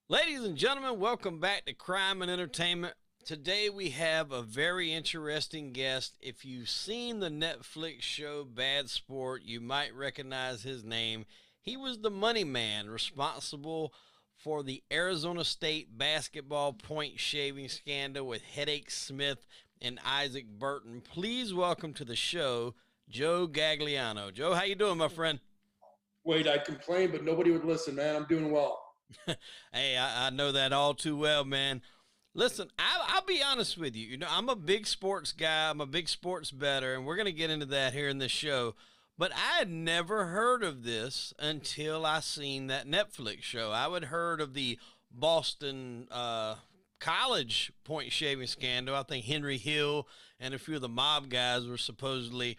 Ladies and gentlemen, welcome back to Crime and Entertainment. Today we have a very interesting guest. If you've seen the Netflix show Bad Sport, you might recognize his name. He was the money man responsible for the Arizona State basketball point shaving scandal with Hedake Smith and Isaac Burton. Please welcome to the show Joe Gagliano. Joe, how you doing, my friend? Wait, I complained, but nobody would listen, man. I'm doing well. Hey, I know that all too well, man. Listen, I'll be honest with you. I'm a big sports guy. I'm a big sports bettor, and we're going to get into that here in this show. But I had never heard of this until I seen that Netflix show. I had heard of the Boston college point shaving scandal. I think Henry Hill and a few of the mob guys were supposedly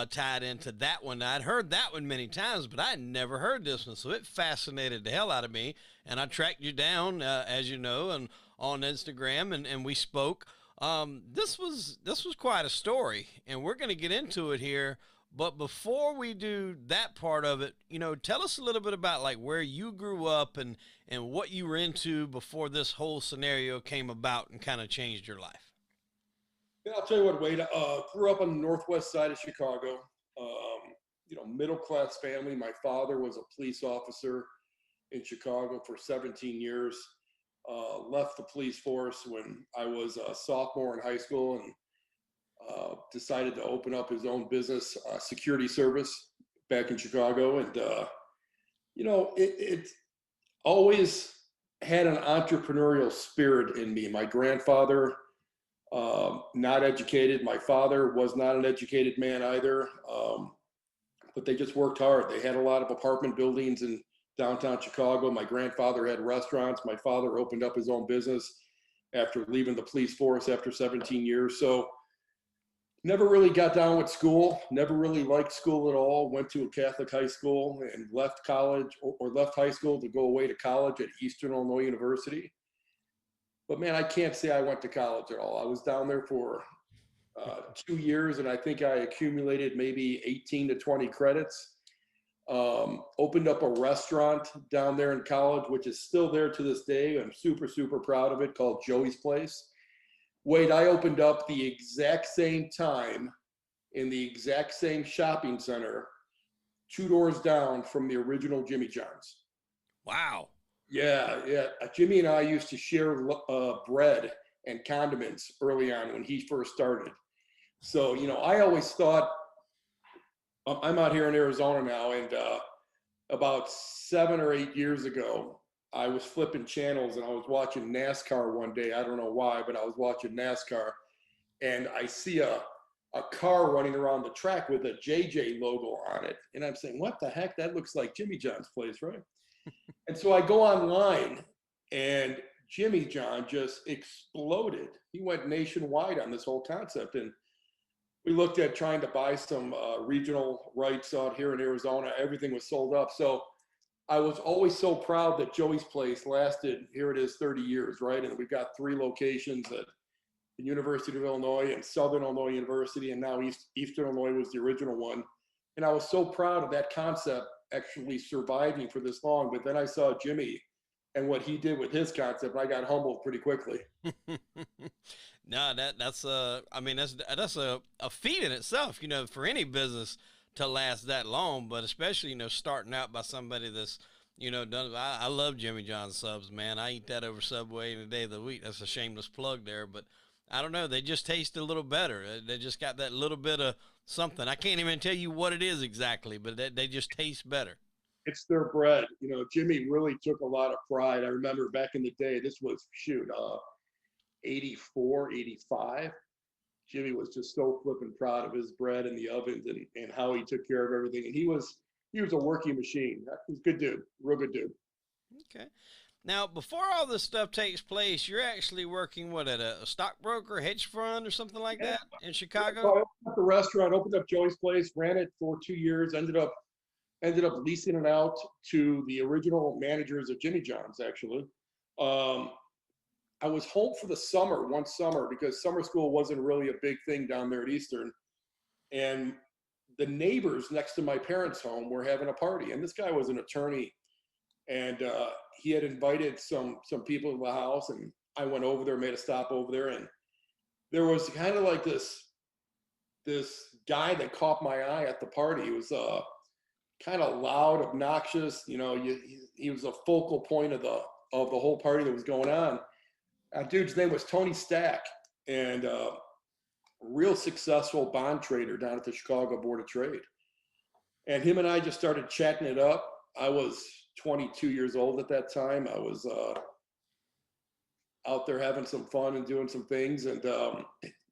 tied into that one. I'd heard that one many times, but I had never heard this one. So it fascinated the hell out of me. And I tracked you down, as you know, and on Instagram, and we spoke. This was quite a story, and we're going to get into it here. But before we do that part of it, tell us a little bit about like where you grew up and what you were into before this whole scenario came about and kind of changed your life. Yeah, I'll tell you what, Wade. Grew up on the northwest side of Chicago. Middle class family. My father was a police officer in Chicago for 17 years. Left the police force when I was a sophomore in high school and decided to open up his own business, security service back in Chicago. And, it always had an entrepreneurial spirit in me. My grandfather, not educated. My father was not an educated man either, but they just worked hard. They had a lot of apartment buildings in downtown Chicago. My grandfather had restaurants. My father opened up his own business after leaving the police force after 17 years. So never really got down with school, never really liked school at all. Went to a Catholic high school and left college or left high school to go away to college at Eastern Illinois University. But man, I can't say I went to college at all. I was down there for 2 years, and I think I accumulated maybe 18 to 20 credits. Opened up a restaurant down there in college, which is still there to this day. I'm super, super proud of it, called Joey's Place. Wait, I opened up the exact same time in the exact same shopping center, two doors down from the original Jimmy John's. Wow. Yeah, yeah. Jimmy and I used to share bread and condiments early on when he first started. So, I always thought I'm out here in Arizona now, and about 7 or 8 years ago, I was flipping channels and I was watching NASCAR one day. I don't know why, but I was watching NASCAR, and I see a car running around the track with a JJ logo on it. And I'm saying, what the heck? That looks like Jimmy John's place, right? And so I go online, and Jimmy John just exploded. He went nationwide on this whole concept. And we looked at trying to buy some regional rights out here in Arizona. Everything was sold up. So I was always so proud that Joey's Place lasted, here it is, 30 years, right? And we've got three locations at the University of Illinois and Southern Illinois University, and now Eastern Illinois was the original one. And I was so proud of that concept actually surviving for this long. But then I saw Jimmy and what he did with his concept, and I got humbled pretty quickly. No, that's I mean that's a feat in itself, for any business to last that long, but especially starting out by somebody that's done. I love Jimmy John's subs, man. I eat that over Subway any day of the week. That's a shameless plug there, but I don't know. They just taste a little better. They just got that little bit of something. I can't even tell you what it is exactly, but they just taste better. It's their bread. Jimmy really took a lot of pride. I remember back in the day, this was, shoot, 84, 85. Jimmy was just so flippin' proud of his bread in the ovens and how he took care of everything. And he was a working machine. He was a good dude, real good dude. Okay. Now, before all this stuff takes place, you're actually working what at a stockbroker, hedge fund, or something like Yeah. that in So Chicago. I opened up the restaurant, opened up Joey's Place, ran it for 2 years, ended up leasing it out to the original managers of Jimmy John's, actually. Um, I was home for the summer, one summer, because summer school wasn't really a big thing down there at Eastern. And the neighbors next to my parents' home were having a party. And this guy was an attorney And he had invited some people to the house, and I went over there, made a stop over there, and there was kind of like this guy that caught my eye at the party. He was kind of loud, obnoxious. You know, he was a focal point of the whole party that was going on. Dude's name was Tony Stack, and real successful bond trader down at the Chicago Board of Trade. And him and I just started chatting it up. I was 22 years old at that time. I was out there having some fun and doing some things. And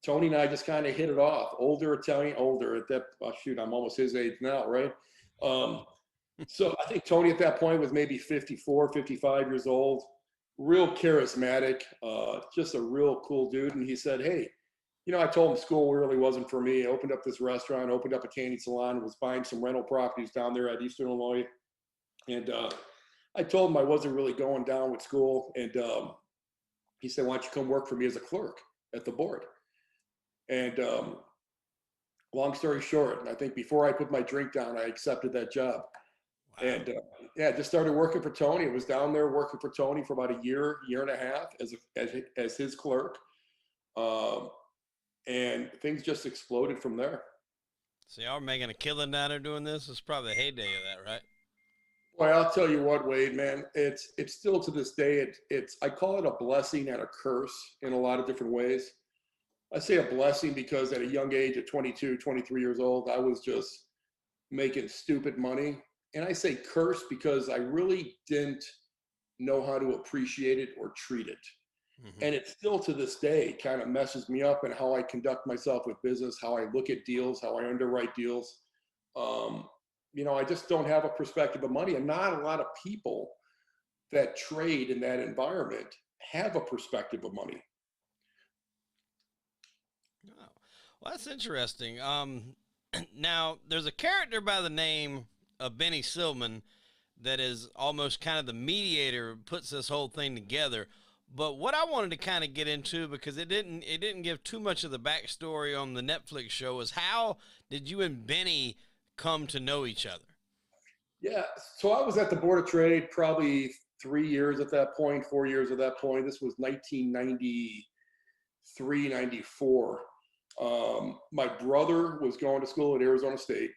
Tony and I just kind of hit it off. Older Italian, older at that, oh, shoot, I'm almost his age now, right? So I think Tony at that point was maybe 54, 55 years old, real charismatic, just a real cool dude. And he said, hey, you know, I told him school really wasn't for me. I opened up this restaurant, opened up a tanning salon, was buying some rental properties down there at Eastern Illinois. And I told him I wasn't really going down with school. And he said, why don't you come work for me as a clerk at the board? And long story short, I think before I put my drink down, I accepted that job. Wow. And yeah, just started working for Tony. I was down there working for Tony for about a year and a half as his clerk. And things just exploded from there. So y'all are making a killing down there doing this? It's probably the heyday of that, right? Well, I'll tell you what, Wade, man, it's still to this day, I call it a blessing and a curse in a lot of different ways. I say a blessing because at a young age at 22, 23 years old, I was just making stupid money. And I say curse because I really didn't know how to appreciate it or treat it. Mm-hmm. And it still to this day kind of messes me up in how I conduct myself with business, how I look at deals, how I underwrite deals. You know, I just don't have a perspective of money, and not a lot of people that trade in that environment have a perspective of money. Oh, well, that's interesting. Now, there's a character by the name of Benny Silman that is almost kind of the mediator, puts this whole thing together. But what I wanted to kind of get into, because it didn't give too much of the backstory on the Netflix show, is how did you and Benny come to know each other? Yeah, so I was at the Board of Trade probably 3 years at that point, 4 years at that point. This was 1993, 94. My brother was going to school at Arizona State.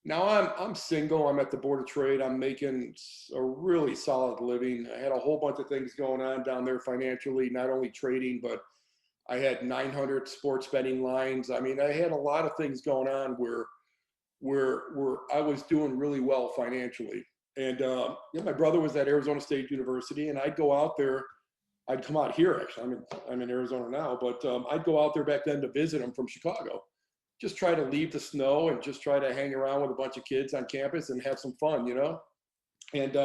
Now I'm single. I'm at the Board of Trade. I'm making a really solid living. I had a whole bunch of things going on down there financially, not only trading, but I had 900 sports betting lines. I mean, I had a lot of things going on where I was doing really well financially. And my brother was at Arizona State University, and I'd go out there. I'd come out here, actually. I'm in Arizona now, but I'd go out there back then to visit him from Chicago. Just try to leave the snow and just try to hang around with a bunch of kids on campus and have some fun, you know? And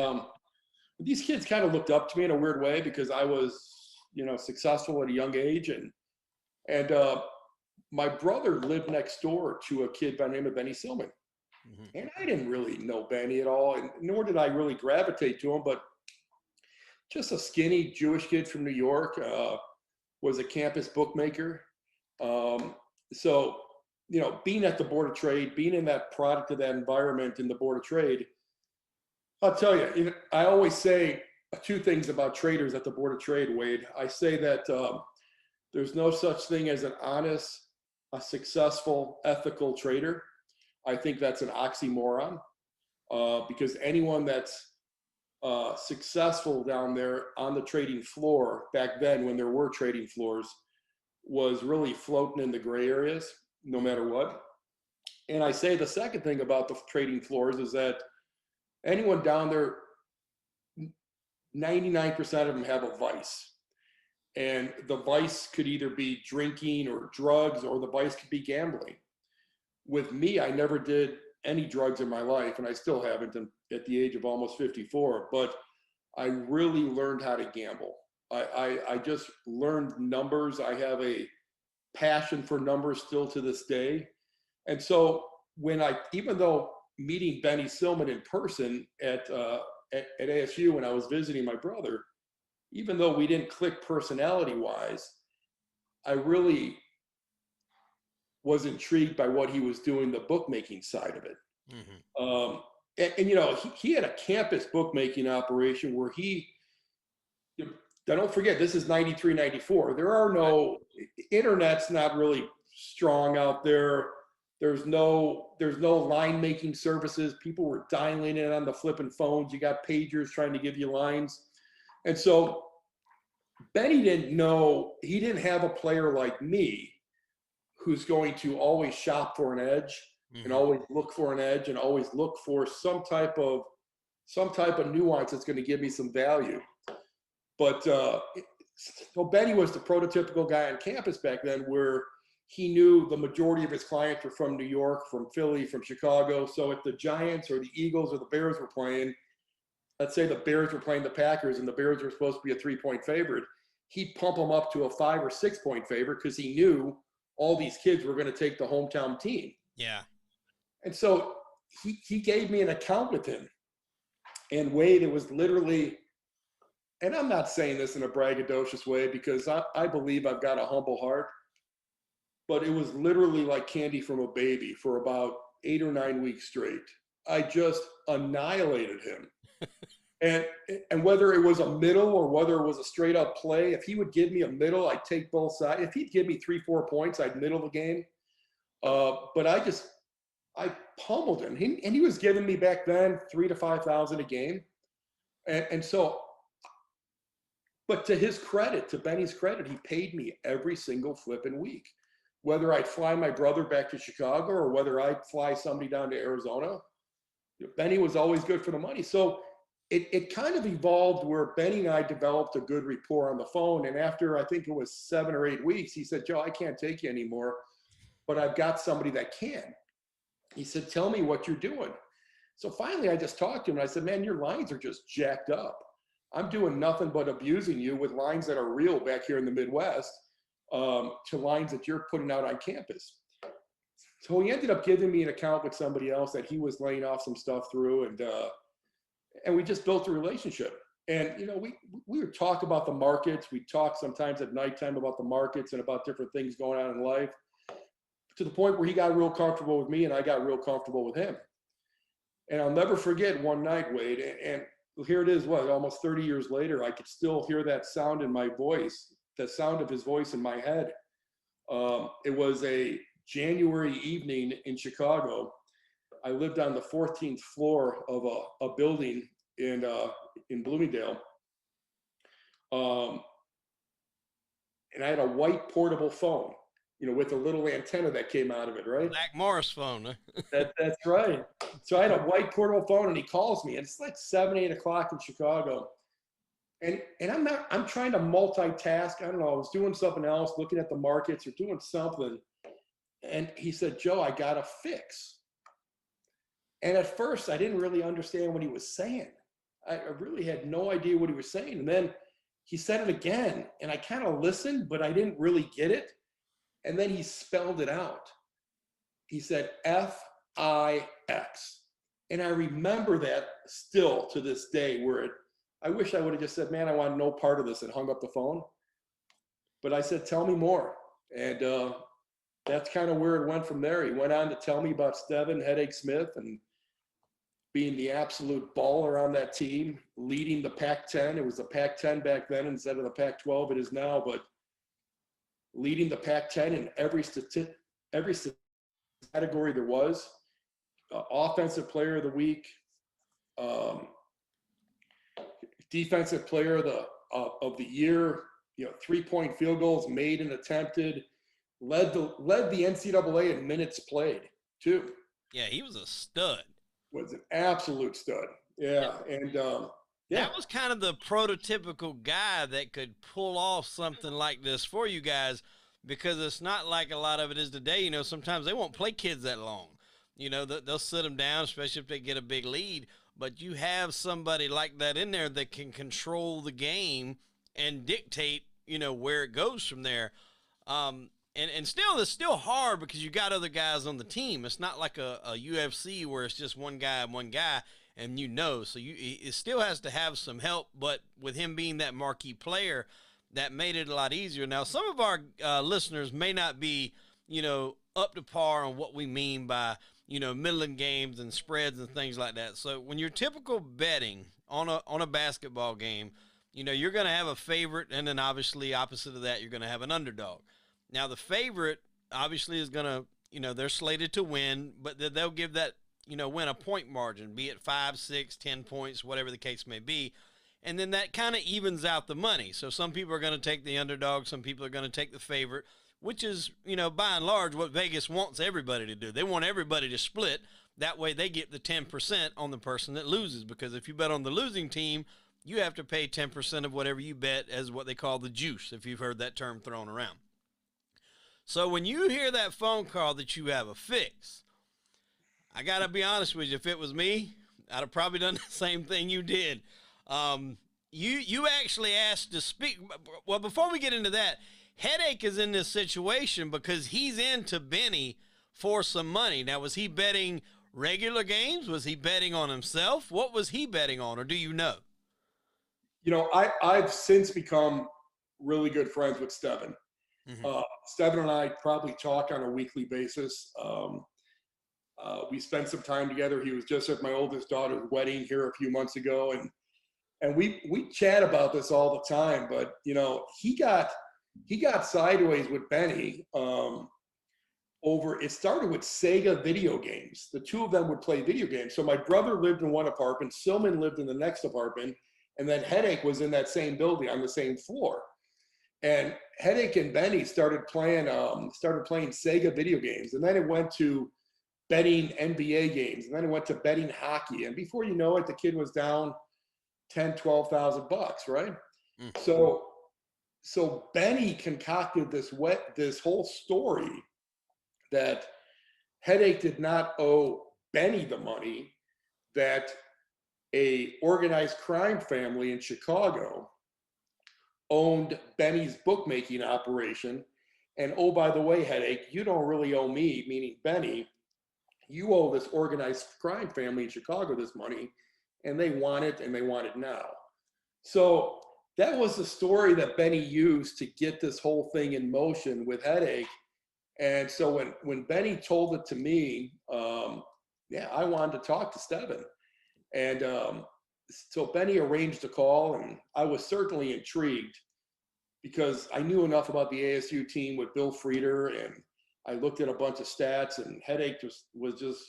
these kids kind of looked up to me in a weird way because I was, you know, successful at a young age. And my brother lived next door to a kid by the name of Benny Silman. Mm-hmm. And I didn't really know Benny at all, and nor did I really gravitate to him, but just a skinny Jewish kid from New York, was a campus bookmaker. So, you know, being at the Board of Trade, being in that product of that environment in the Board of Trade, I'll tell you, I always say two things about traders at the Board of Trade, Wade. I say that there's no such thing as an honest, a successful, ethical trader. I think that's an oxymoron because anyone that's successful down there on the trading floor back then, when there were trading floors, was really floating in the gray areas, no matter what. And I say the second thing about the trading floors is that anyone down there, 99% of them have a vice. And the vice could either be drinking or drugs, or the vice could be gambling. With me, I never did any drugs in my life, and I still haven't at the age of almost 54, but I really learned how to gamble. I just learned numbers. I have a passion for numbers still to this day. And so even though meeting Benny Silman in person at ASU when I was visiting my brother, even though we didn't click personality-wise, I really was intrigued by what he was doing, the bookmaking side of it. Mm-hmm. And you know, he had a campus bookmaking operation where don't forget, this is 93, 94. There are no, internet's not really strong out there. There's no line making services. People were dialing in on the flipping phones. You got pagers trying to give you lines. And so Benny didn't know, he didn't have a player like me who's going to always shop for an edge and always look for an edge and always look for some type of nuance that's going to give me some value. But so Benny was the prototypical guy on campus back then, where he knew the majority of his clients were from New York, from Philly, from Chicago. So if the Giants or the Eagles or the Bears were playing, let's say the Bears were playing the Packers and the Bears were supposed to be a 3-point favorite, he'd pump them up to a 5 or 6 point favorite because he knew all these kids were going to take the hometown team. Yeah. And so he gave me an account with him. And Wade, it was literally, and I'm not saying this in a braggadocious way because I believe I've got a humble heart, but it was literally like candy from a baby for about 8 or 9 weeks straight. I just annihilated him. And whether it was a middle or whether it was a straight up play, if he would give me a middle, I'd take both sides. If he'd give me 3-4 points, I'd middle the game. But I pummeled him. And he was giving me back then 3,000 to 5,000 a game. And so, but to his credit, to Benny's credit, he paid me every single flipping week. Whether I'd fly my brother back to Chicago or whether I'd fly somebody down to Arizona, Benny was always good for the money. So it kind of evolved where Benny and I developed a good rapport on the phone. And after, I think it was 7 or 8 weeks, he said, "Joe, I can't take you anymore, but I've got somebody that can." He said, "Tell me what you're doing." So finally, I just talked to him and I said, "Man, your lines are just jacked up. I'm doing nothing but abusing you with lines that are real back here in the Midwest to lines that you're putting out on campus." So he ended up giving me an account with somebody else that he was laying off some stuff through, and we just built a relationship. And you know, we would talk about the markets. We talk sometimes at nighttime about the markets and about different things going on in life, to the point where he got real comfortable with me and I got real comfortable with him. And I'll never forget one night, Wade, and here it is, almost 30 years later, I could still hear that sound in my voice, the sound of his voice in my head. It was a January evening in Chicago. I lived on the 14th floor of a building in Bloomingdale. And I had a white portable phone, you know, with a little antenna that came out of it, right? Zach Morris phone. Huh? That's right. So I had a white portable phone, and he calls me, and it's like 7, 8 o'clock in Chicago. And I'm trying to multitask. I don't know. I was doing something else, looking at the markets or doing something. And he said, "Joe, I got a fix." And at first I didn't really understand what he was saying. I really had no idea what he was saying. And then he said it again, and I kind of listened, but I didn't really get it. And then he spelled it out. He said FIX. And I remember that still to this day, I wish I would have just said, "Man, I want no part of this," and hung up the phone. But I said, "Tell me more." And that's kind of where it went from there. He went on to tell me about Stevin, Hedake Smith, and being the absolute baller on that team, leading the Pac-10. It was the Pac-10 back then instead of the Pac-12 it is now, but leading the Pac-10 in every category there was. Offensive player of the week, defensive player of the year, you know, 3-point field goals made and attempted, led the NCAA in minutes played too. Yeah, he was a stud. Was an absolute stud. Yeah. And yeah. That was kind of the prototypical guy that could pull off something like this for you guys, because it's not like a lot of it is today. You know, sometimes they won't play kids that long. You know, they'll sit them down, especially if they get a big lead. But you have somebody like that in there that can control the game and dictate, you know, where it goes from there. And still, it's still hard because you got other guys on the team. It's not like a UFC where it's just one guy, and you know. So it still has to have some help. But with him being that marquee player, that made it a lot easier. Now, some of our listeners may not be, you know, up to par on what we mean by middling games and spreads and things like that. So when you're typical betting on a basketball game, you're going to have a favorite, and then obviously opposite of that, you're going to have an underdog. Now the favorite obviously is going to, they're slated to win, but they'll give that, win a point margin, be it 5, 6, 10 points, whatever the case may be. And then that kind of evens out the money. So some people are going to take the underdog, some people are going to take the favorite, which is, by and large what Vegas wants everybody to do. They want everybody to split. That way they get the 10% on the person that loses, because if you bet on the losing team, you have to pay 10% of whatever you bet as what they call the juice, if you've heard that term thrown around. So when you hear that phone call that you have a fix, I got to be honest with you, if it was me, I'd have probably done the same thing you did. You actually asked to speak. Well, before we get into that, Hedake is in this situation because he's into Benny for some money. Now, was he betting regular games? Was he betting on himself? What was he betting on, or do you know? I've since become really good friends with Stevin. Mm-hmm. Stevin and I probably talk on a weekly basis. We spent some time together. He was just at my oldest daughter's wedding here a few months ago, and we chat about this all the time. But he got sideways with Benny over. It started with Sega video games. The two of them would play video games. So my brother lived in one apartment, Silman lived in the next apartment, and then Hedake was in that same building on the same floor. And Hedake and Benny started playing Sega video games, and then it went to betting NBA games, and then it went to betting hockey. And before you know it, the kid was down $10,000-$12,000, right? Mm-hmm. So Benny concocted this whole story that Hedake did not owe Benny the money, that a organized crime family in Chicago owned Benny's bookmaking operation. And oh, by the way, Hedake, you don't really owe me, meaning Benny, you owe this organized crime family in Chicago this money, and they want it, and they want it now. So that was the story that Benny used to get this whole thing in motion with Hedake. And so when Benny told it to me, I wanted to talk to Stevin. And so Benny arranged a call, and I was certainly intrigued because I knew enough about the ASU team with Bill Frieder, and I looked at a bunch of stats, and Hedake was just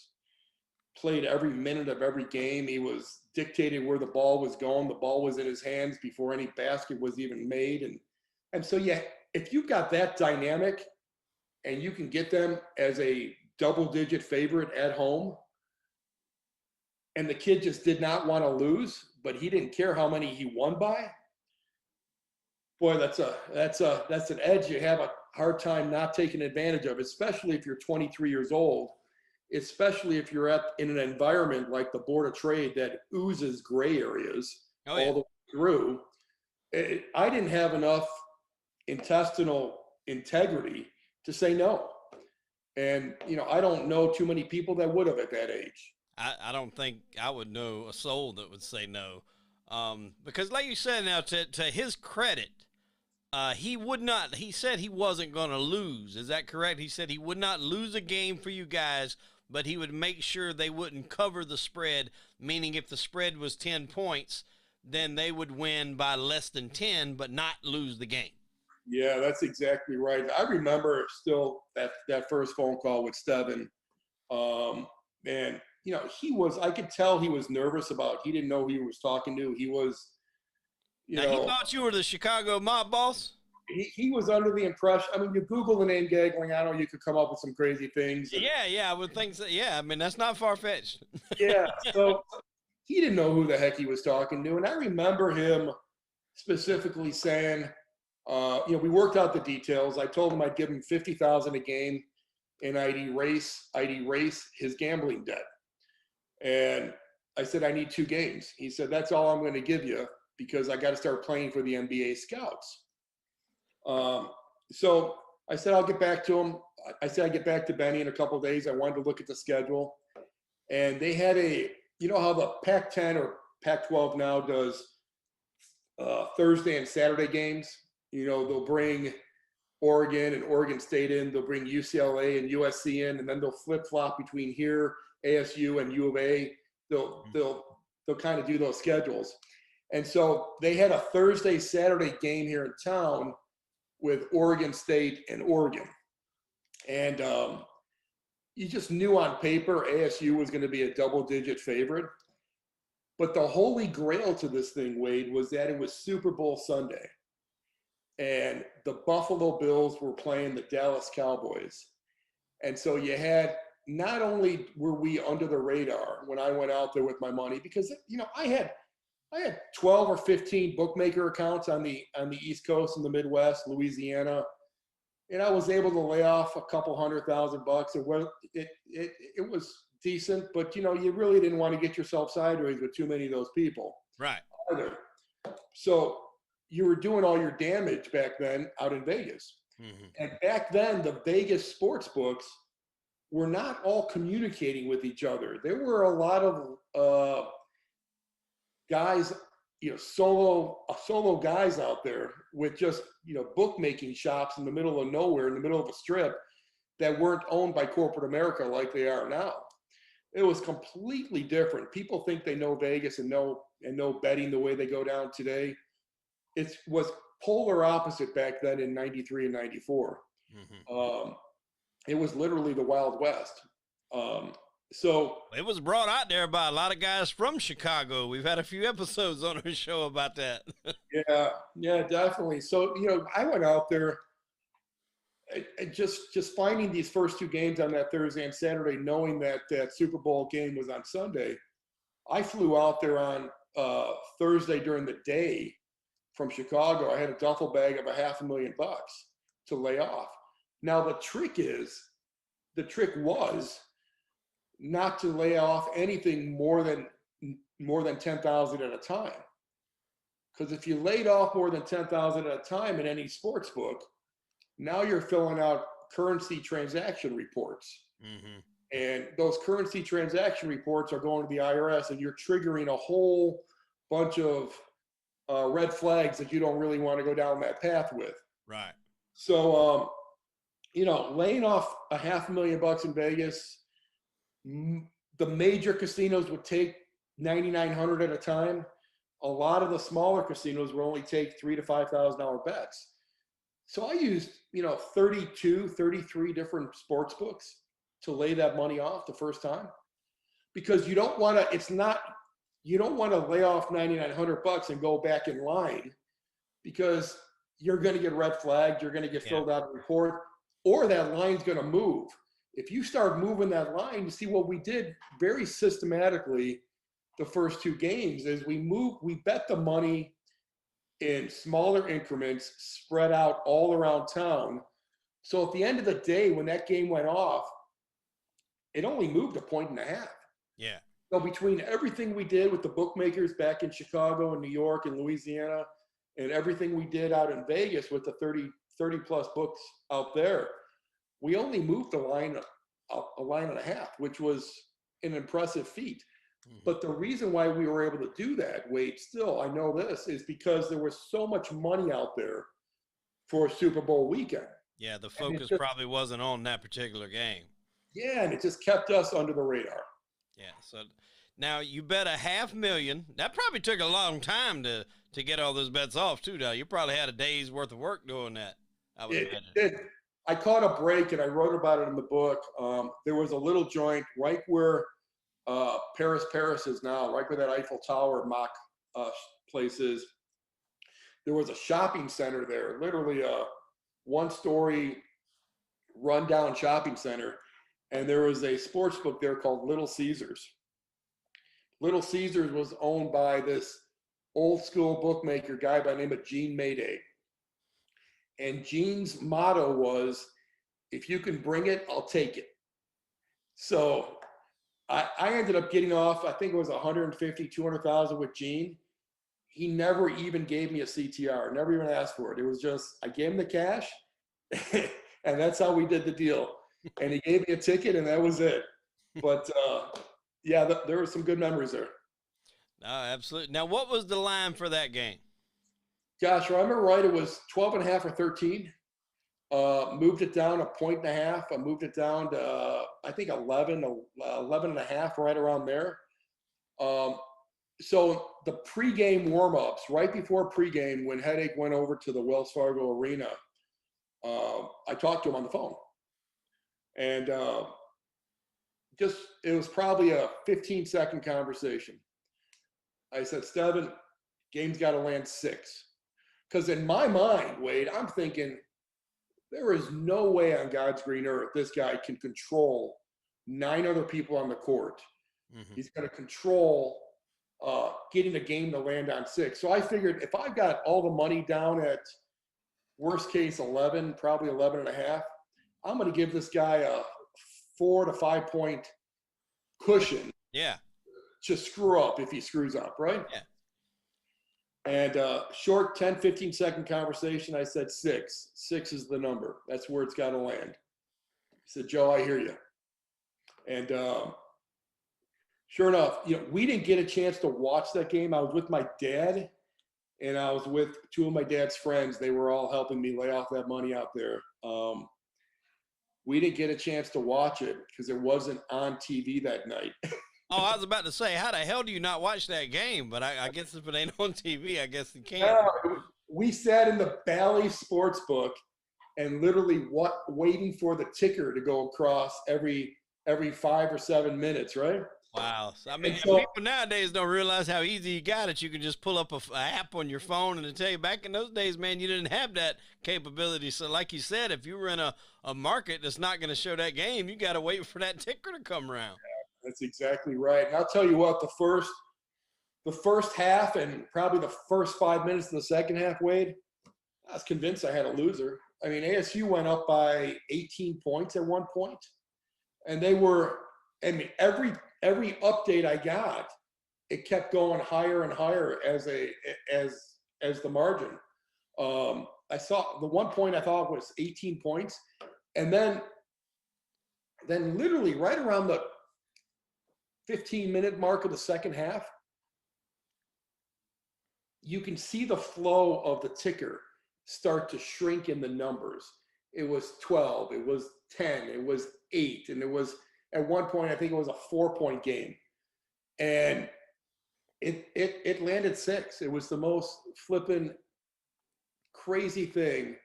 played every minute of every game. He was dictated where the ball was going. The ball was in his hands before any basket was even made. And so, if you've got that dynamic and you can get them as a double-digit favorite at home, and the kid just did not want to lose, but he didn't care how many he won by, boy, that's an edge you have a hard time not taking advantage of, especially if you're 23 years old, especially if you're in an environment like the Board of Trade that oozes gray areas all the way through. I didn't have enough intestinal integrity to say no. And, I don't know too many people that would have at that age. I don't think I would know a soul that would say no. Because like you said, now to his credit, he said he wasn't going to lose. Is that correct? He said he would not lose a game for you guys, but he would make sure they wouldn't cover the spread, meaning if the spread was 10 points, then they would win by less than 10, but not lose the game. Yeah, that's exactly right. I remember still that first phone call with Stevin. And, I could tell he was nervous he didn't know who he was talking to. He was, he thought you were the Chicago mob boss? He was under the impression, you Google the name Gagliano, you could come up with some crazy things. Yeah, I would think so. Yeah, that's not far-fetched. Yeah, so he didn't know who the heck he was talking to. And I remember him specifically saying, we worked out the details. I told him I'd give him $50,000 a game, and I'd erase his gambling debt. And I said, I need 2 games. He said, that's all I'm going to give you because I got to start playing for the NBA scouts. So I said, I'll get back to him. I said, I'd get back to Benny in a couple of days. I wanted to look at the schedule. And they had how the Pac-10 or Pac-12 now does Thursday and Saturday games. They'll bring Oregon and Oregon State in. They'll bring UCLA and USC in, and then they'll flip flop between here, ASU, and U of A. They'll kind of do those schedules. And so they had a Thursday, Saturday game here in town with Oregon State and Oregon. And you just knew on paper ASU was going to be a double-digit favorite. But the holy grail to this thing, Wade, was that it was Super Bowl Sunday. And the Buffalo Bills were playing the Dallas Cowboys. And so you had, not only were we under the radar when I went out there with my money, because, you know, I had 12 or 15 bookmaker accounts on the East Coast and the Midwest, Louisiana, and I was able to lay off a couple $100,000. It was decent, but you know, you really didn't want to get yourself sideways with too many of those people. Right. Either. So you were doing all your damage back then out in Vegas. Mm-hmm. And back then, the Vegas sports books were not all communicating with each other. There were a lot of guys, you know, solo guys out there with just, you know, bookmaking shops in the middle of nowhere, in the middle of a strip, that weren't owned by corporate America like they are now. It was completely different. People think they know Vegas and know betting the way they go down today. It was polar opposite back then in 93 and 94. Mm-hmm. It was literally the Wild West. So it was brought out there by a lot of guys from Chicago. We've had a few episodes on our show about that. Yeah, definitely. So, you know, I went out there just finding these first two games on that Thursday and Saturday, knowing that that Super Bowl game was on Sunday. I flew out there on Thursday during the day from Chicago. I had a duffel bag of $500,000 to lay off. Now the trick was not to lay off anything more than 10,000 at a time. Because if you laid off more than 10,000 at a time in any sports book, now you're filling out currency transaction reports. Mm-hmm. And those currency transaction reports are going to the IRS, and you're triggering a whole bunch of red flags that you don't really want to go down that path with. Right. So, you know, laying off $500,000 in Vegas, the major casinos would take $9,900 at a time. A lot of the smaller casinos will only take $3,000 to $5,000 bets. So I used, you know, 33 different sports books to lay that money off the first time, because you don't want to lay off $9,900 and go back in line, because you're going to get red flagged. You're going to get filled out a report, or that line's going to move. If you start moving that line, you see what we did very systematically the first two games is we bet the money in smaller increments spread out all around town. So at the end of the day, when that game went off, it only moved 1.5 points. Yeah. So between everything we did with the bookmakers back in Chicago and New York and Louisiana, and everything we did out in Vegas with the 30 plus books out there, we only moved a line and a half, which was an impressive feat. Mm-hmm. But the reason why we were able to do that, Wade, still, I know this, is because there was so much money out there for a Super Bowl weekend. Yeah, the focus probably wasn't on that particular game. Yeah, and it just kept us under the radar. Yeah, so now you bet $500,000. That probably took a long time to get all those bets off, too, now. You probably had a day's worth of work doing that, I would imagine. I caught a break, and I wrote about it in the book. There was a little joint right where Paris is now, right where that Eiffel Tower mock place is. There was a shopping center there, literally a one-story rundown shopping center, and there was a sports book there called Little Caesars. Little Caesars was owned by this old-school bookmaker guy by the name of Gene Mayday. And Gene's motto was, if you can bring it, I'll take it. So I ended up getting off, I think it was 150, 200,000 with Gene. He never even gave me a CTR, never even asked for it. It was just, I gave him the cash, and that's how we did the deal. And he gave me a ticket, and that was it. But yeah, there were some good memories there. No, absolutely. Now, what was the line for that game? Gosh, I remember right, it was 12.5 or 13. Moved it down a point and a half. I moved it down to, I think 11 and a half, right around there. So the pregame warm-ups, right before pregame, when Hedake went over to the Wells Fargo Arena, I talked to him on the phone. And it was probably a 15-second conversation. I said, Stevin, game's got to land 6. Because in my mind, Wade, I'm thinking, there is no way on God's green earth this guy can control 9 other people on the court. Mm-hmm. He's going to control getting the game to land on 6. So I figured if I've got all the money down at worst case 11, probably 11 and a half, I'm going to give this guy a 4 to 5 point cushion. Yeah. To screw up if he screws up, right? Yeah. And short 10, 15-second conversation, I said 6. 6 is the number. That's where it's got to land. He said, Joe, I hear you. And sure enough, we didn't get a chance to watch that game. I was with my dad, and I was with 2 of my dad's friends. They were all helping me lay off that money out there. We didn't get a chance to watch it because it wasn't on TV that night. Oh, I was about to say, how the hell do you not watch that game? But I guess if it ain't on TV, I guess you can't. Yeah, we sat in the Bally Sportsbook and literally waiting for the ticker to go across every 5 or 7 minutes, right? Wow. I mean, people nowadays don't realize how easy you got it. You can just pull up a app on your phone and tell you. Back in those days, man, you didn't have that capability. So like you said, if you were in a market that's not going to show that game, you got to wait for that ticker to come around. That's exactly right. And I'll tell you what, the first half and probably the first 5 minutes of the second half, Wade, I was convinced I had a loser. I mean, ASU went up by 18 points at one point, and they were, I mean, every update I got, it kept going higher and higher as the margin. I saw the one point I thought was 18 points, and then literally right around the 15-minute mark of the second half, you can see the flow of the ticker start to shrink in the numbers. It was 12, it was 10, it was 8, and it was, at one point, I think it was a 4-point game. And it landed 6. It was the most flippin' crazy thing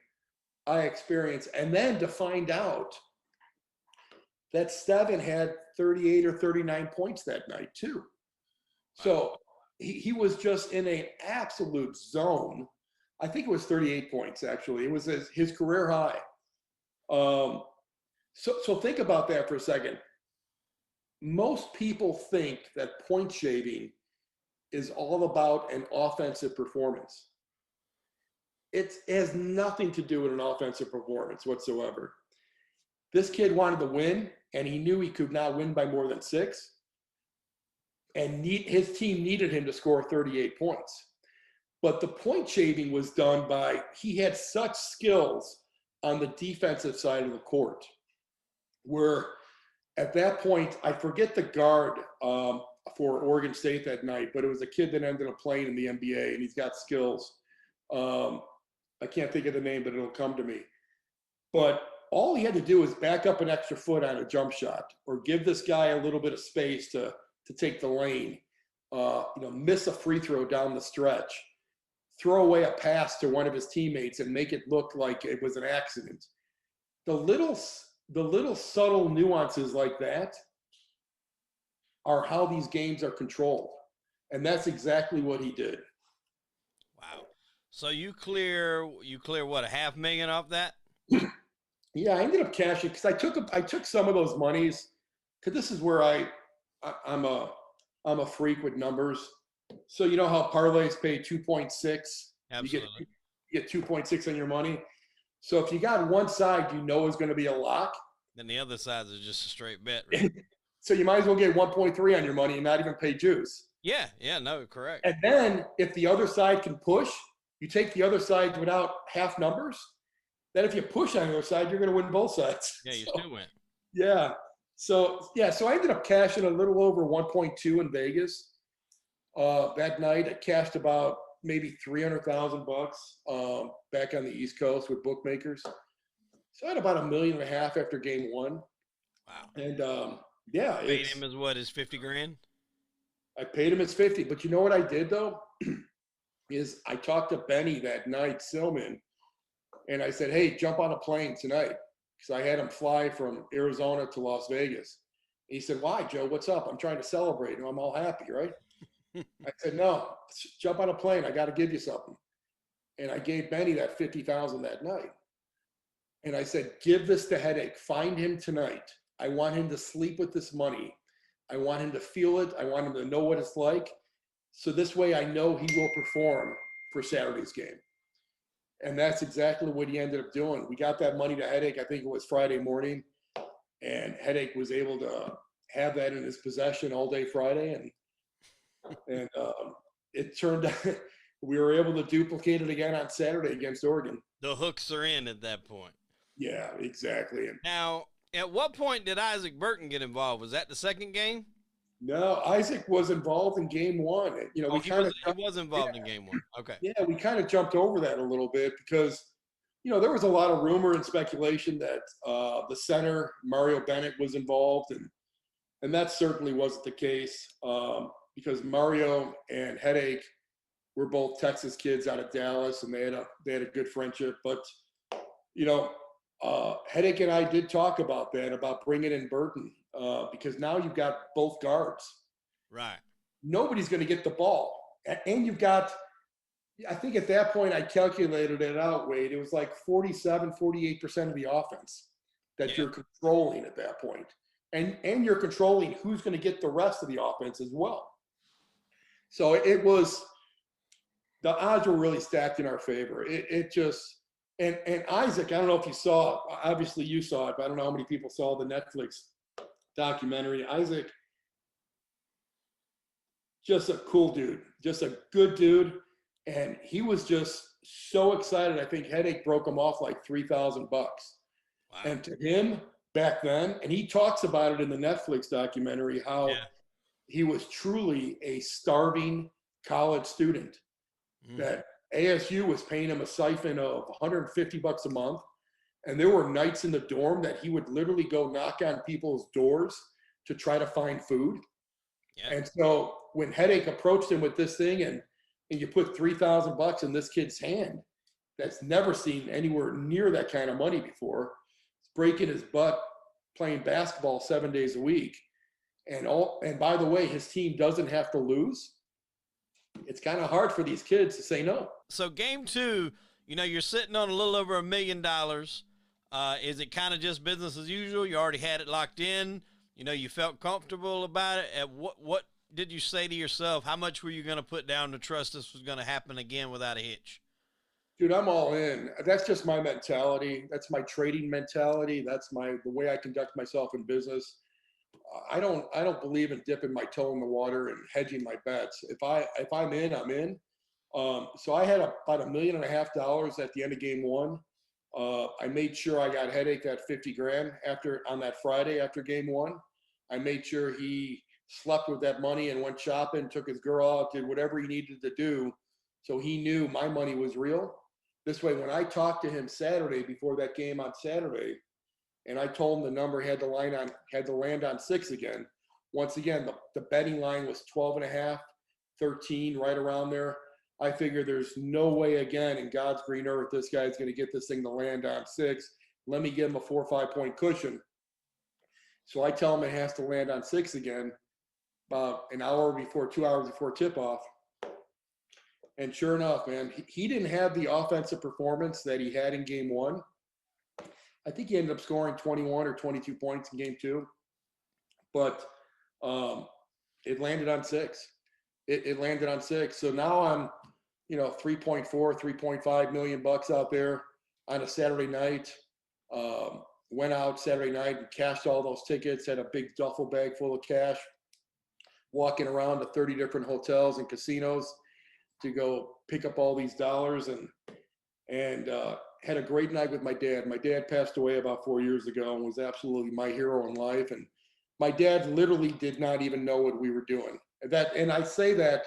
I experienced. And then to find out that Stevin had 38 or 39 points that night too. So he was just in an absolute zone. I think it was 38 points, actually. It was his career high. So think about that for a second. Most people think that point shaving is all about an offensive performance. It has nothing to do with an offensive performance whatsoever. This kid wanted to win, and he knew he could not win by more than 6. And his team needed him to score 38 points. But the point shaving was done by, he had such skills on the defensive side of the court, where at that point, I forget the guard for Oregon State that night, but it was a kid that ended up playing in the NBA, and he's got skills. I can't think of the name, but it'll come to me. But all he had to do was back up an extra foot on a jump shot, or give this guy a little bit of space to take the lane, miss a free throw down the stretch, throw away a pass to one of his teammates and make it look like it was an accident. The little subtle nuances like that are how these games are controlled. And that's exactly what he did. Wow. So you clear what, $500,000 off that? Yeah, I ended up cashing because I took some of those monies, because this is where I'm a freak with numbers. So you know how parlays pay 2.6? Absolutely. You get 2.6 on your money. So if you got one side you know is going to be a lock, then the other side is just a straight bet. Right? So you might as well get 1.3 on your money and not even pay juice. Yeah, no, correct. And then if the other side can push, you take the other side without half numbers. Then if you push on the other side, you're going to win both sides. Yeah, you still win. Yeah. So I ended up cashing a little over 1.2 in Vegas. That night, I cashed about maybe $300,000 back on the East Coast with bookmakers. So I had about $1.5 million after game one. Wow. And yeah, Paid him as what, his 50 grand? I paid him his 50. But you know what I did though? Is I talked to Benny that night, Silman, and I said, hey, jump on a plane tonight. Because I had him fly from Arizona to Las Vegas. And he said, why, Joe? What's up? I'm trying to celebrate. And I'm all happy, right? I said, no, jump on a plane. I got to give you something. And I gave Benny that 50,000 that night. And I said, give this to Hedake. Find him tonight. I want him to sleep with this money. I want him to feel it. I want him to know what it's like. So this way I know he will perform for Saturday's game. And that's exactly what he ended up doing. We got that money to Hedake, I think it was Friday morning. And Hedake was able to have that in his possession all day Friday. And it turned out we were able to duplicate it again on Saturday against Oregon. The hooks are in at that point. Yeah, exactly. And now, at what point did Isaac Burton get involved? Was that the second game? no, Isaac was involved in game one. You know, he was involved in game one. Okay. Yeah, we kind of jumped over that a little bit because, you know, there was a lot of rumor and speculation that the center, Mario Bennett, was involved. And that certainly wasn't the case because Mario and Hedake were both Texas kids out of Dallas, and they had a good friendship. But, you know, Hedake and I did talk about that, about bringing in Burton because now you've got both guards. Right. Nobody's going to get the ball. And you've got, I think at that point I calculated it out, Wade. It was like 47, 48% of the offense that you're controlling at that point. And you're controlling who's going to get the rest of the offense as well. So it was, the odds were really stacked in our favor. It just, and Isaac, I don't know if you saw, obviously you saw it, but I don't know how many people saw the Netflix documentary. Isaac, just a cool dude, just a good dude. And he was just so excited. I think Hedake broke him off like $3,000. Wow. And to him back then, and he talks about it in the Netflix documentary, how he was truly a starving college student, that ASU was paying him a stipend of $150 a month. And there were nights in the dorm that he would literally go knock on people's doors to try to find food. Yeah. And so when Hedake approached him with this thing and you put $3,000 in this kid's hand, that's never seen anywhere near that kind of money before, breaking his butt playing basketball 7 days a week. And by the way, his team doesn't have to lose. It's kind of hard for these kids to say no. So game two, you know, you're sitting on a little over $1 million. Is it kind of just business as usual? You already had it locked in. You know, you felt comfortable about it. At what did you say to yourself? How much were you going to put down to trust this was going to happen again without a hitch? Dude, I'm all in. That's just my mentality. That's my trading mentality. That's the way I conduct myself in business. I don't believe in dipping my toe in the water and hedging my bets. If I'm in, I'm in. So I had about $1.5 million at the end of game one. I made sure I got Hedake that 50 grand on that Friday after game one. I made sure he slept with that money and went shopping, took his girl out, did whatever he needed to do. So he knew my money was real. This way, when I talked to him Saturday before that game on Saturday, and I told him the number had to land on 6 again. Once again, the betting line was 12.5, 13, right around there. I figured there's no way again in God's green earth this guy's going to get this thing to land on 6. Let me give him a 4 or 5 point cushion. So I tell him it has to land on 6 again, about 2 hours before tip off. And sure enough, man, he didn't have the offensive performance that he had in game one. I think he ended up scoring 21 or 22 points in game two, but it landed on 6. It landed on 6. So now I'm, 3.4, $3.5 million out there on a Saturday night. Went out Saturday night and cashed all those tickets, had a big duffel bag full of cash, walking around to 30 different hotels and casinos to go pick up all these dollars and had a great night with my dad. My dad passed away about 4 years ago and was absolutely my hero in life. And my dad literally did not even know what we were doing. And I say that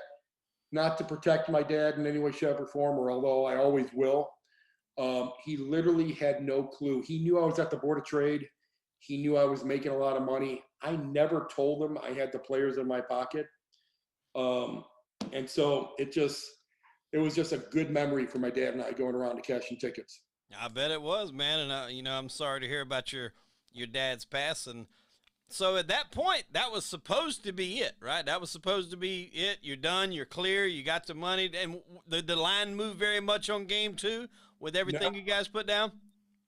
not to protect my dad in any way, shape, or form, or although I always will. He literally had no clue. He knew I was at the Board of Trade. He knew I was making a lot of money. I never told him I had the players in my pocket. And so it was just a good memory for my dad and I going around to cashing tickets. I bet it was, man. And I'm sorry to hear about your dad's passing. So at that point, that was supposed to be it, right? That was supposed to be it. You're done. You're clear. You got the money. And the line moved very much on game 2 with everything you guys put down?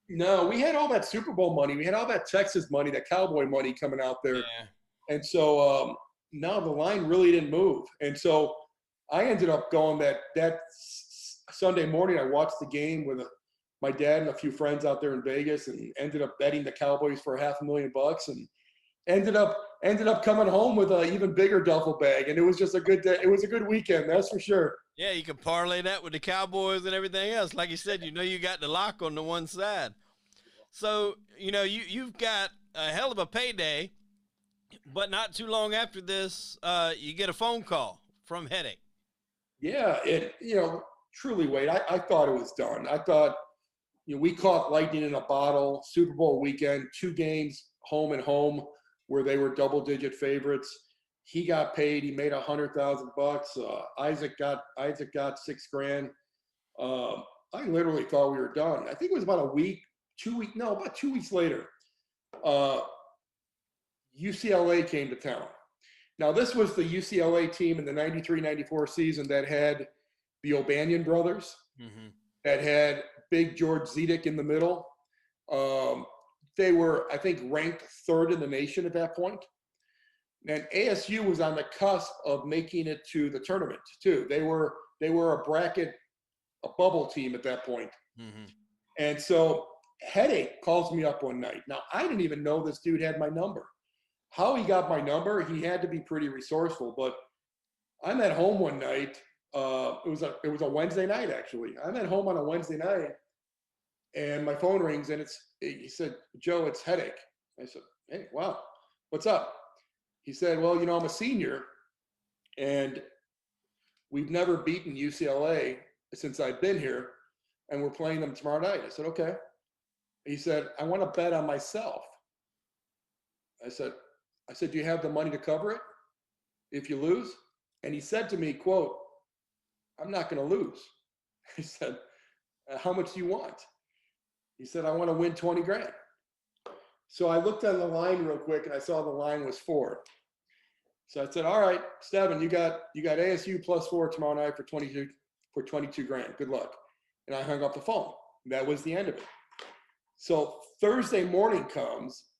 No, we had all that Super Bowl money. We had all that Texas money, that Cowboy money coming out there. Yeah. And so no, the line really didn't move. And so I ended up going that Sunday morning. I watched the game with my dad and a few friends out there in Vegas, and ended up betting the Cowboys for $500,000, and ended up coming home with an even bigger duffel bag. And it was just a good day. It was a good weekend, that's for sure. Yeah, you can parlay that with the Cowboys and everything else. Like you said, you got the lock on the one side. So, you've got a hell of a payday, but not too long after this, you get a phone call from Hedake. Yeah, truly, Wade, I thought it was done. I thought, we caught lightning in a bottle. Super Bowl weekend, 2 games, home and home, where they were double-digit favorites. He got paid. He made $100,000. Isaac got $6,000. I literally thought we were done. I think it was about about 2 weeks later. UCLA came to town. Now, this was the UCLA team in the 93-94 season that had the O'Banion brothers, that had big George Zedek in the middle. They were, I think, ranked 3rd in the nation at that point. And ASU was on the cusp of making it to the tournament, too. They were a bubble team at that point. And so Hedake calls me up one night. Now, I didn't even know this dude had my number. How he got my number, he had to be pretty resourceful. But I'm at home one night. It was a Wednesday night, actually. I'm at home on a Wednesday night, and my phone rings, and he said, "Joe, it's Hedake." I said, "Hey, wow, what's up?" He said, "Well, I'm a senior, and we've never beaten UCLA since I've been here, and we're playing them tomorrow night." I said, "Okay." He said, "I want to bet on myself." I said, "Do you have the money to cover it if you lose?" And he said to me, quote, "I'm not going to lose." He said, "How much do you want?" He said, "I want to win 20 grand. So I looked on the line real quick, and I saw the line was 4. So I said, "All right, Stevin, you got ASU plus 4 tomorrow night for 22 grand. Good luck." And I hung up the phone. That was the end of it. So Thursday morning comes.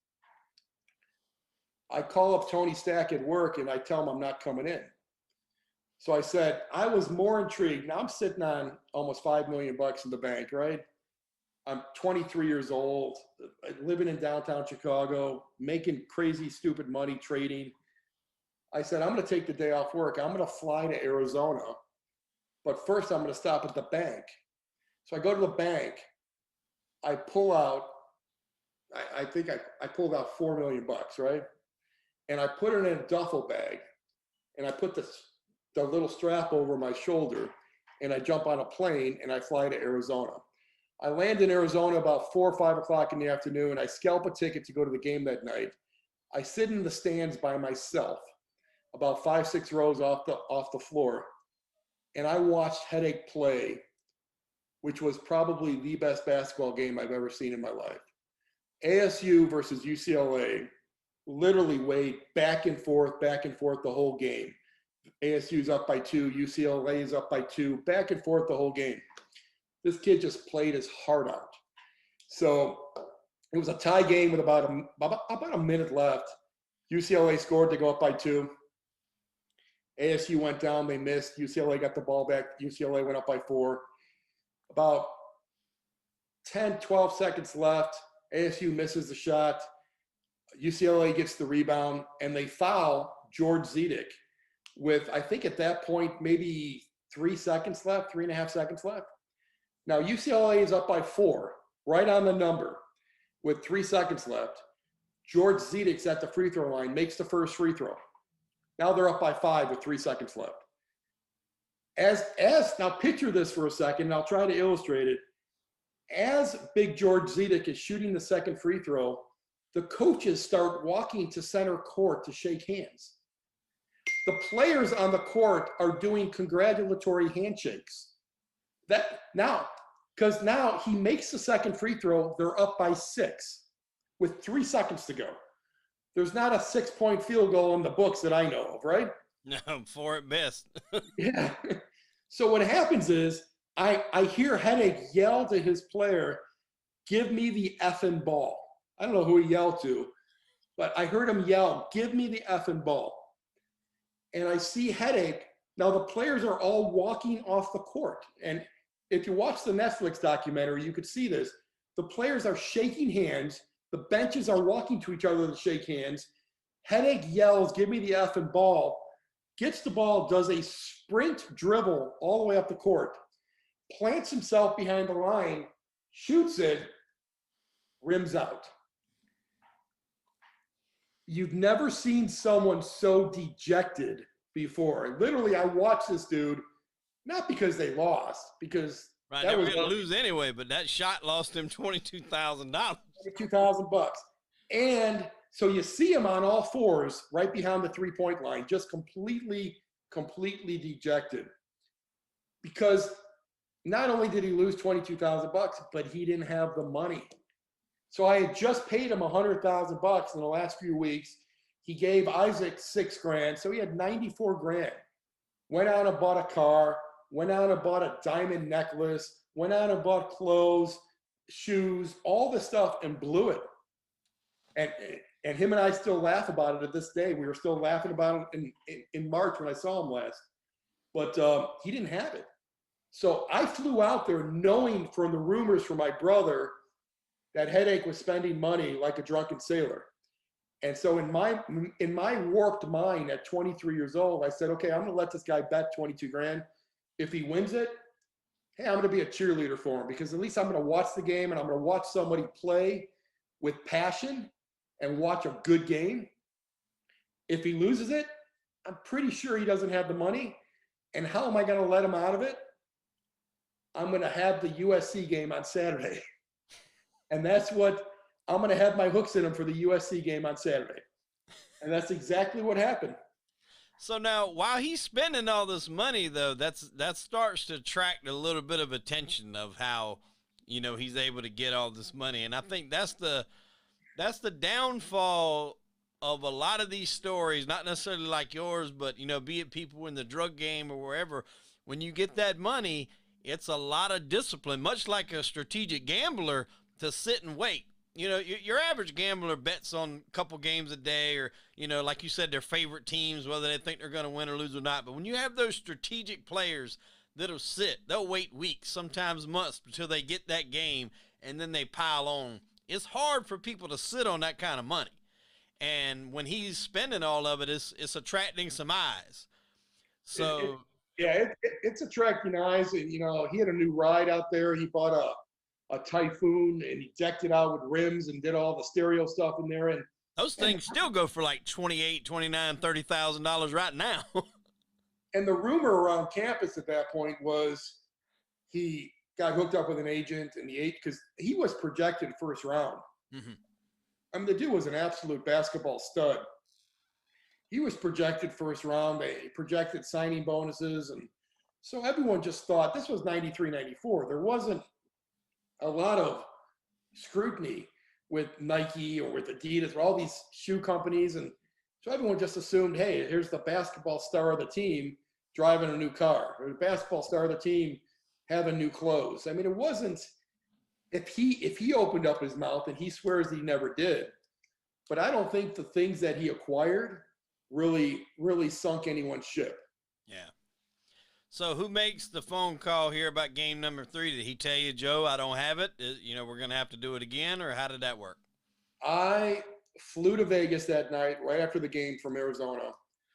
I call up Tony Stack at work, and I tell him I'm not coming in. So I said, I was more intrigued. Now I'm sitting on almost $5 million in the bank, right? I'm 23 years old, living in downtown Chicago, making crazy, stupid money trading. I said, I'm going to take the day off work. I'm going to fly to Arizona. But first, I'm going to stop at the bank. So I go to the bank. I pull out, I think I pulled out $4 million, right? And I put it in a duffel bag. And I put the little strap over my shoulder. And I jump on a plane and I fly to Arizona. I land in Arizona about 4 or 5 o'clock in the afternoon. I scalp a ticket to go to the game that night. I sit in the stands by myself, about 5-6 rows off the floor. And I watched Hedake play, which was probably the best basketball game I've ever seen in my life. ASU versus UCLA, literally weighed back and forth the whole game. ASU's up by 2, UCLA is up by 2, back and forth the whole game. This kid just played his heart out. So it was a tie game with about a minute left. UCLA scored to go up by 2. ASU went down, they missed. UCLA got the ball back. UCLA went up by 4. About 10, 12 seconds left. ASU misses the shot. UCLA gets the rebound, and they foul George Zedek with, I think at that point, maybe 3 seconds left, 3.5 seconds left. Now, UCLA is up by 4, right on the number, with 3 seconds left. George Zedek's at the free throw line, makes the first free throw. Now they're up by 5 with 3 seconds left. Now picture this for a second, and I'll try to illustrate it. As Big George Zedek is shooting the second free throw, the coaches start walking to center court to shake hands. The players on the court are doing congratulatory handshakes. Because now he makes the second free throw, they're up by 6 with 3 seconds to go. There's not a 6-point field goal in the books that I know of, right? No, 4 at best. Yeah. So what happens is I hear Hedake yell to his player, "Give me the effing ball." I don't know who he yelled to, but I heard him yell, "Give me the effing ball." And I see Hedake. Now the players are all walking off the court. And if you watch the Netflix documentary, you could see this. The players are shaking hands. The benches are walking to each other to shake hands. Hedake yells, "Give me the effing ball." Gets the ball, does a sprint dribble all the way up the court, plants himself behind the line, shoots it, rims out. You've never seen someone so dejected before. Literally, I watched this dude, not because they lost, because right, they were going to lose anyway, but that shot lost him $22,000. $22,000. And so you see him on all fours right behind the 3-point line, just completely dejected. Because not only did he lose $22,000, but he didn't have the money. So I had just paid him $100,000 in the last few weeks. He gave Isaac $6,000, so he had $94,000. Went out and bought a car, went out and bought a diamond necklace, went out and bought clothes, shoes, all the stuff, and blew it. And him and I still laugh about it to this day. We were still laughing about it in March when I saw him last. But he didn't have it. So I flew out there knowing from the rumors from my brother that Hedake was spending money like a drunken sailor. And so in my warped mind at 23 years old, I said, okay, I'm going to let this guy bet $22,000. If he wins it, hey, I'm going to be a cheerleader for him, because at least I'm going to watch the game and I'm going to watch somebody play with passion and watch a good game. If he loses it, I'm pretty sure he doesn't have the money. And how am I going to let him out of it? I'm going to have the USC game on Saturday. And that's what I'm going to have my hooks in him for the USC game on Saturday. And that's exactly what happened. So now, while he's spending all this money, though, that starts to attract a little bit of attention of how, you know, he's able to get all this money. And I think that's the downfall of a lot of these stories, not necessarily like yours, but, you know, be it people in the drug game or wherever. When you get that money, it's a lot of discipline, much like a strategic gambler, to sit and wait. You know, your average gambler bets on a couple games a day, or, you know, like you said, their favorite teams, whether they think they're going to win or lose or not. But when you have those strategic players that'll sit, they'll wait weeks, sometimes months, until they get that game, and then they pile on. It's hard for people to sit on that kind of money. And when he's spending all of it, it's attracting some eyes. So it's attracting eyes. And, you know, he had a new ride out there. He bought a Typhoon, and he decked it out with rims and did all the stereo stuff in there. And those things still go for like $28,000, $29,000, $30,000 right now. And the rumor around campus at that point was he got hooked up with an agent, and because he was projected first round. Mm-hmm. I mean, the dude was an absolute basketball stud. He was projected first round. They projected signing bonuses. And so everyone just thought, this was 93, 94. There wasn't a lot of scrutiny with Nike or with Adidas or all these shoe companies. And so everyone just assumed, hey, here's the basketball star of the team driving a new car, or the basketball star of the team having new clothes. I mean, it wasn't, if he opened up his mouth, and he swears he never did, but I don't think the things that he acquired really sunk anyone's ship. Yeah. So who makes the phone call here about game number 3? Did he tell you, Joe, I don't have it? You know, we're going to have to do it again, or how did that work? I flew to Vegas that night right after the game from Arizona.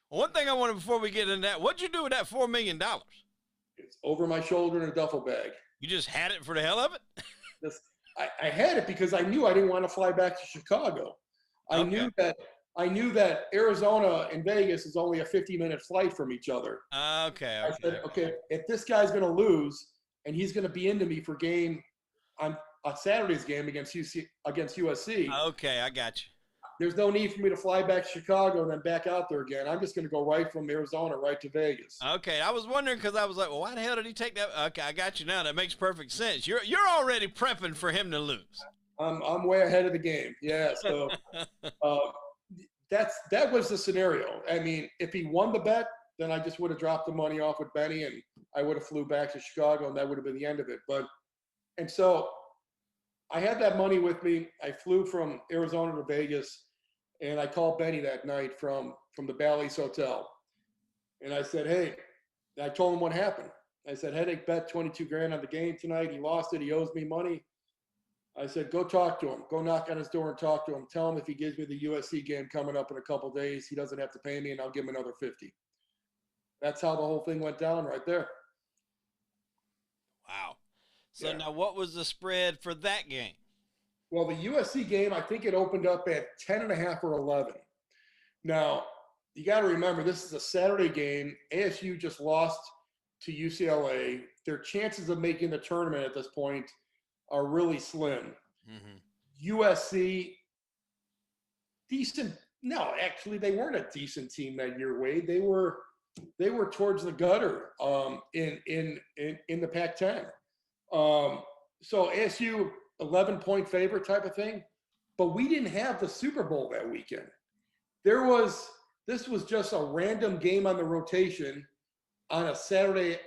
Well, one thing I wanted before we get into that, what'd you do with that $4 million? It's over my shoulder in a duffel bag. You just had it for the hell of it? I had it because I knew I didn't want to fly back to Chicago. I knew that Arizona and Vegas is only a 50-minute flight from each other. Okay. I said, okay, if this guy's going to lose and he's going to be into me for game, I'm a Saturday's game against USC. Okay, I got you. There's no need for me to fly back to Chicago and then back out there again. I'm just going to go right from Arizona right to Vegas. Okay, I was wondering because I was like, well, why the hell did he take that? Okay, I got you now. That makes perfect sense. You're already prepping for him to lose. I'm way ahead of the game. Yeah, so that was the scenario. I mean, if he won the bet, then I just would have dropped the money off with Benny, and I would have flew back to Chicago, and that would have been the end of it. And so I had that money with me. I flew from Arizona to Vegas, and I called Benny that night from the Bally's Hotel, and I said, hey, I told him what happened. I said, Hedake bet 22 grand on the game tonight. He lost it. He owes me money. I said, go talk to him. Go knock on his door and talk to him. Tell him if he gives me the USC game coming up in a couple days, he doesn't have to pay me, and I'll give him another 50. That's how the whole thing went down right there. Wow. So now what was the spread for that game? Well, the USC game, I think it opened up at 10.5 or 11. Now, you got to remember, this is a Saturday game. ASU just lost to UCLA. Their chances of making the tournament at this point are really slim. Mm-hmm. USC, decent. No, actually, they weren't a decent team that year, Wade. They were towards the gutter in the Pac-10. So ASU 11-point favorite type of thing, but we didn't have the Super Bowl that weekend. This was just a random game on the rotation on a Saturday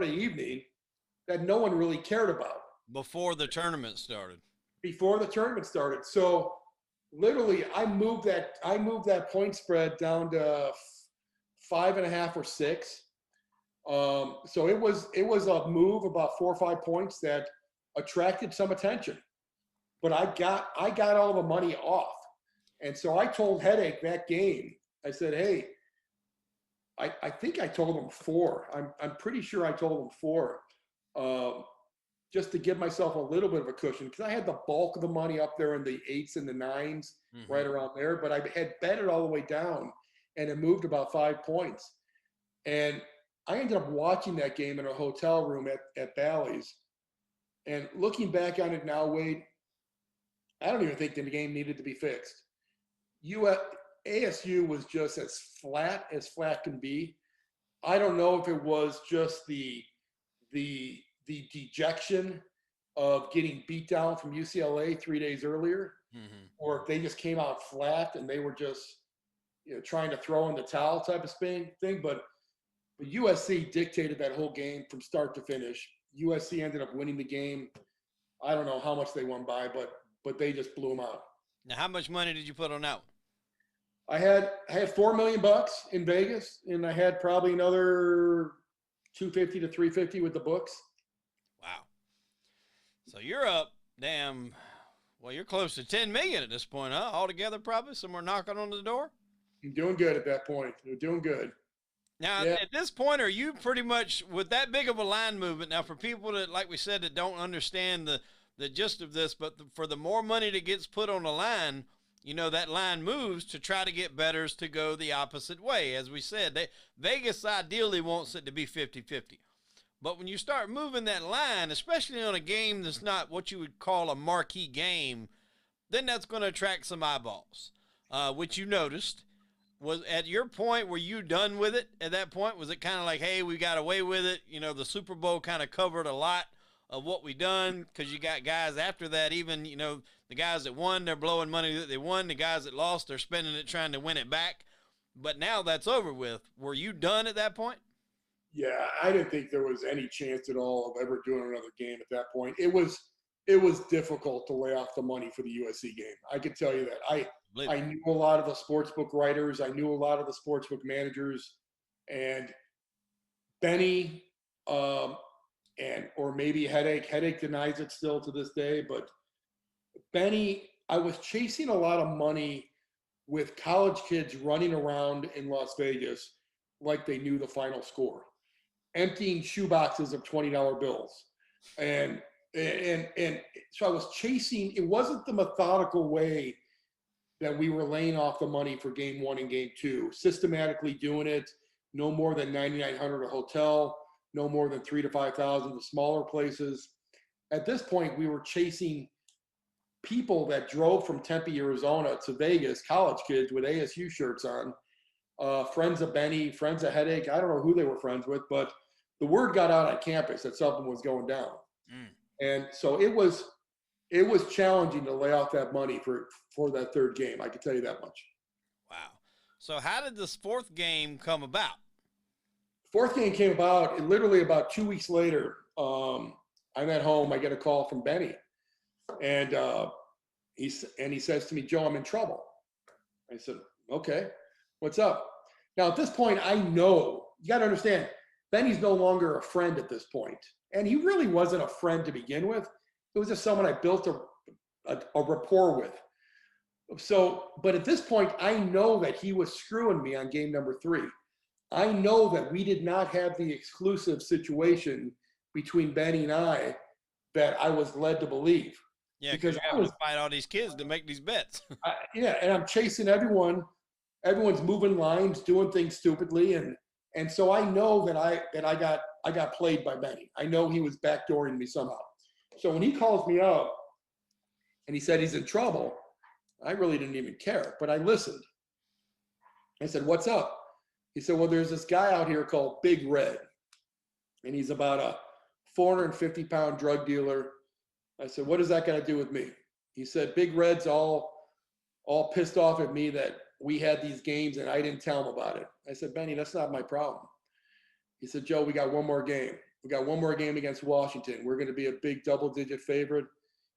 evening that no one really cared about. Before the tournament started. So literally I moved that point spread down to 5.5 or 6. So it was a move about 4 or 5 points that attracted some attention, but I got all the money off. And so I told Hedake that game, I said, hey, I think I told him 4. I'm pretty sure I told him 4, just to give myself a little bit of a cushion, because I had the bulk of the money up there in the 8s and the 9s, mm-hmm. right around there, but I had bet it all the way down, and it moved about 5 points. And I ended up watching that game in a hotel room at Bally's. And looking back on it now, Wade, I don't even think the game needed to be fixed. ASU was just as flat can be. I don't know if it was just the dejection of getting beat down from UCLA 3 days earlier, mm-hmm. or if they just came out flat and they were just trying to throw in the towel type of thing. But USC dictated that whole game from start to finish. USC ended up winning the game. I don't know how much they won by, but they just blew them out. Now, how much money did you put on that one? I had $4 million in Vegas, and I had probably another $250 to $350 with the books. Wow. So you're up, you're close to 10 million at this point, huh? Altogether, probably somewhere knocking on the door. I'm doing good at that point. You're doing good. Now, At this point, are you pretty much with that big of a line movement? Now, for people that, like we said, that don't understand the gist of this, but for the more money that gets put on the line, that line moves to try to get bettors to go the opposite way. As we said, Vegas ideally wants it to be 50-50. But when you start moving that line, especially on a game that's not what you would call a marquee game, then that's going to attract some eyeballs, which you noticed. Was at your point, were you done with it at that point? Was it kind of like, hey, we got away with it? The Super Bowl kind of covered a lot of what we done, because you got guys after that, even, the guys that won, they're blowing money that they won. The guys that lost, they're spending it trying to win it back. But now that's over with. Were you done at that point? Yeah, I didn't think there was any chance at all of ever doing another game at that point. It was difficult to lay off the money for the USC game. I can tell you that. I knew a lot of the sportsbook writers. I knew a lot of the sportsbook managers, and Benny, or maybe Hedake denies it still to this day. But Benny, I was chasing a lot of money with college kids running around in Las Vegas like they knew the final score, emptying shoeboxes of $20 bills, and so I was chasing. It wasn't the methodical way that we were laying off the money for game 1 and game 2, systematically doing it. No more than $9,900 a hotel, no more than $3,000 to $5,000 to smaller places. at this point, we were chasing people that drove from Tempe, Arizona to Vegas, college kids with ASU shirts on, friends of Benny, friends of Hedake. I don't know who they were friends with, but the word got out on campus that something was going down. And so it was challenging to lay off that money for that third game. I can tell you that much. Wow. So how did this fourth game come about? Fourth game came about literally about 2 weeks later. I'm at home. I get a call from Benny, and he says to me, "Joe, I'm in trouble." I said, "Okay, what's up?" Now at this point, I know you got to understand, Benny's no longer a friend at this point, and he really wasn't a friend to begin with. It was just someone I built a rapport with. So, but at this point, I know that he was screwing me on game number 3. I know that we did not have the exclusive situation between Benny and I that I was led to believe. Yeah, because I was to fight all these kids to make these bets. Yeah, and I'm chasing everyone. Everyone's moving lines, doing things stupidly, and so I know that I got played by Benny. I know he was backdooring me somehow. So when he calls me up and he said he's in trouble, I really didn't even care, but I listened. I said, "What's up?" He said, "Well, there's this guy out here called Big Red, and he's about a 450-pound drug dealer." I said, "What does that got to do with me?" He said, "Big Red's all pissed off at me that we had these games and I didn't tell him about it." I said, "Benny, that's not my problem." He said, "Joe, we got one more game. We got one more game against Washington. We're going to be a big double-digit favorite."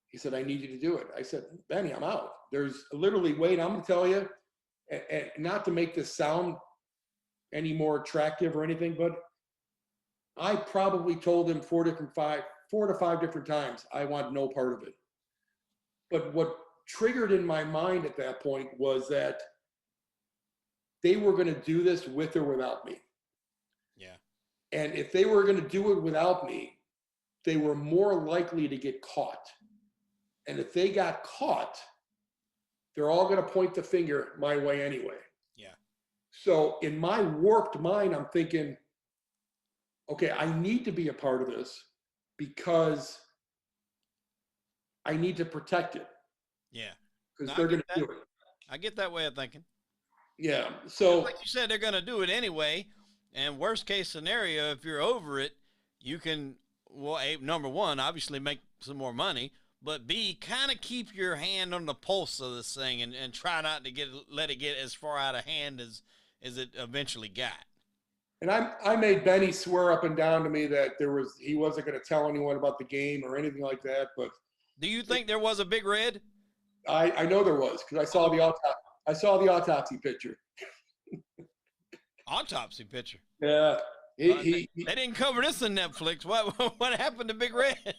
He said, "I need you to do it." I said, "Benny, I'm out. There's literally, wait, I'm going to tell you, and not to make this sound any more attractive or anything, but I probably told him 4 to 5 different times I want no part of it. But what triggered in my mind at that point was that they were going to do this with or without me. Yeah. And if they were going to do it without me, they were more likely to get caught. And if they got caught, they're all going to point the finger my way anyway. Yeah. So in my warped mind, I'm thinking, okay, I need to be a part of this because I need to protect it. Yeah. Because they're going to do it. I get that way of thinking. Yeah. So, like you said, they're going to do it anyway. And worst case scenario, if you're over it, you can, well, number one, obviously make some more money, but B, kind of keep your hand on the pulse of this thing and try not to let it get as far out of hand as it eventually got. And I made Benny swear up and down to me that he wasn't going to tell anyone about the game or anything like that. But do you think there was a Big Red? I know there was, because I saw the autopsy picture. Autopsy picture. Yeah. They didn't cover this on Netflix. What happened to Big Red?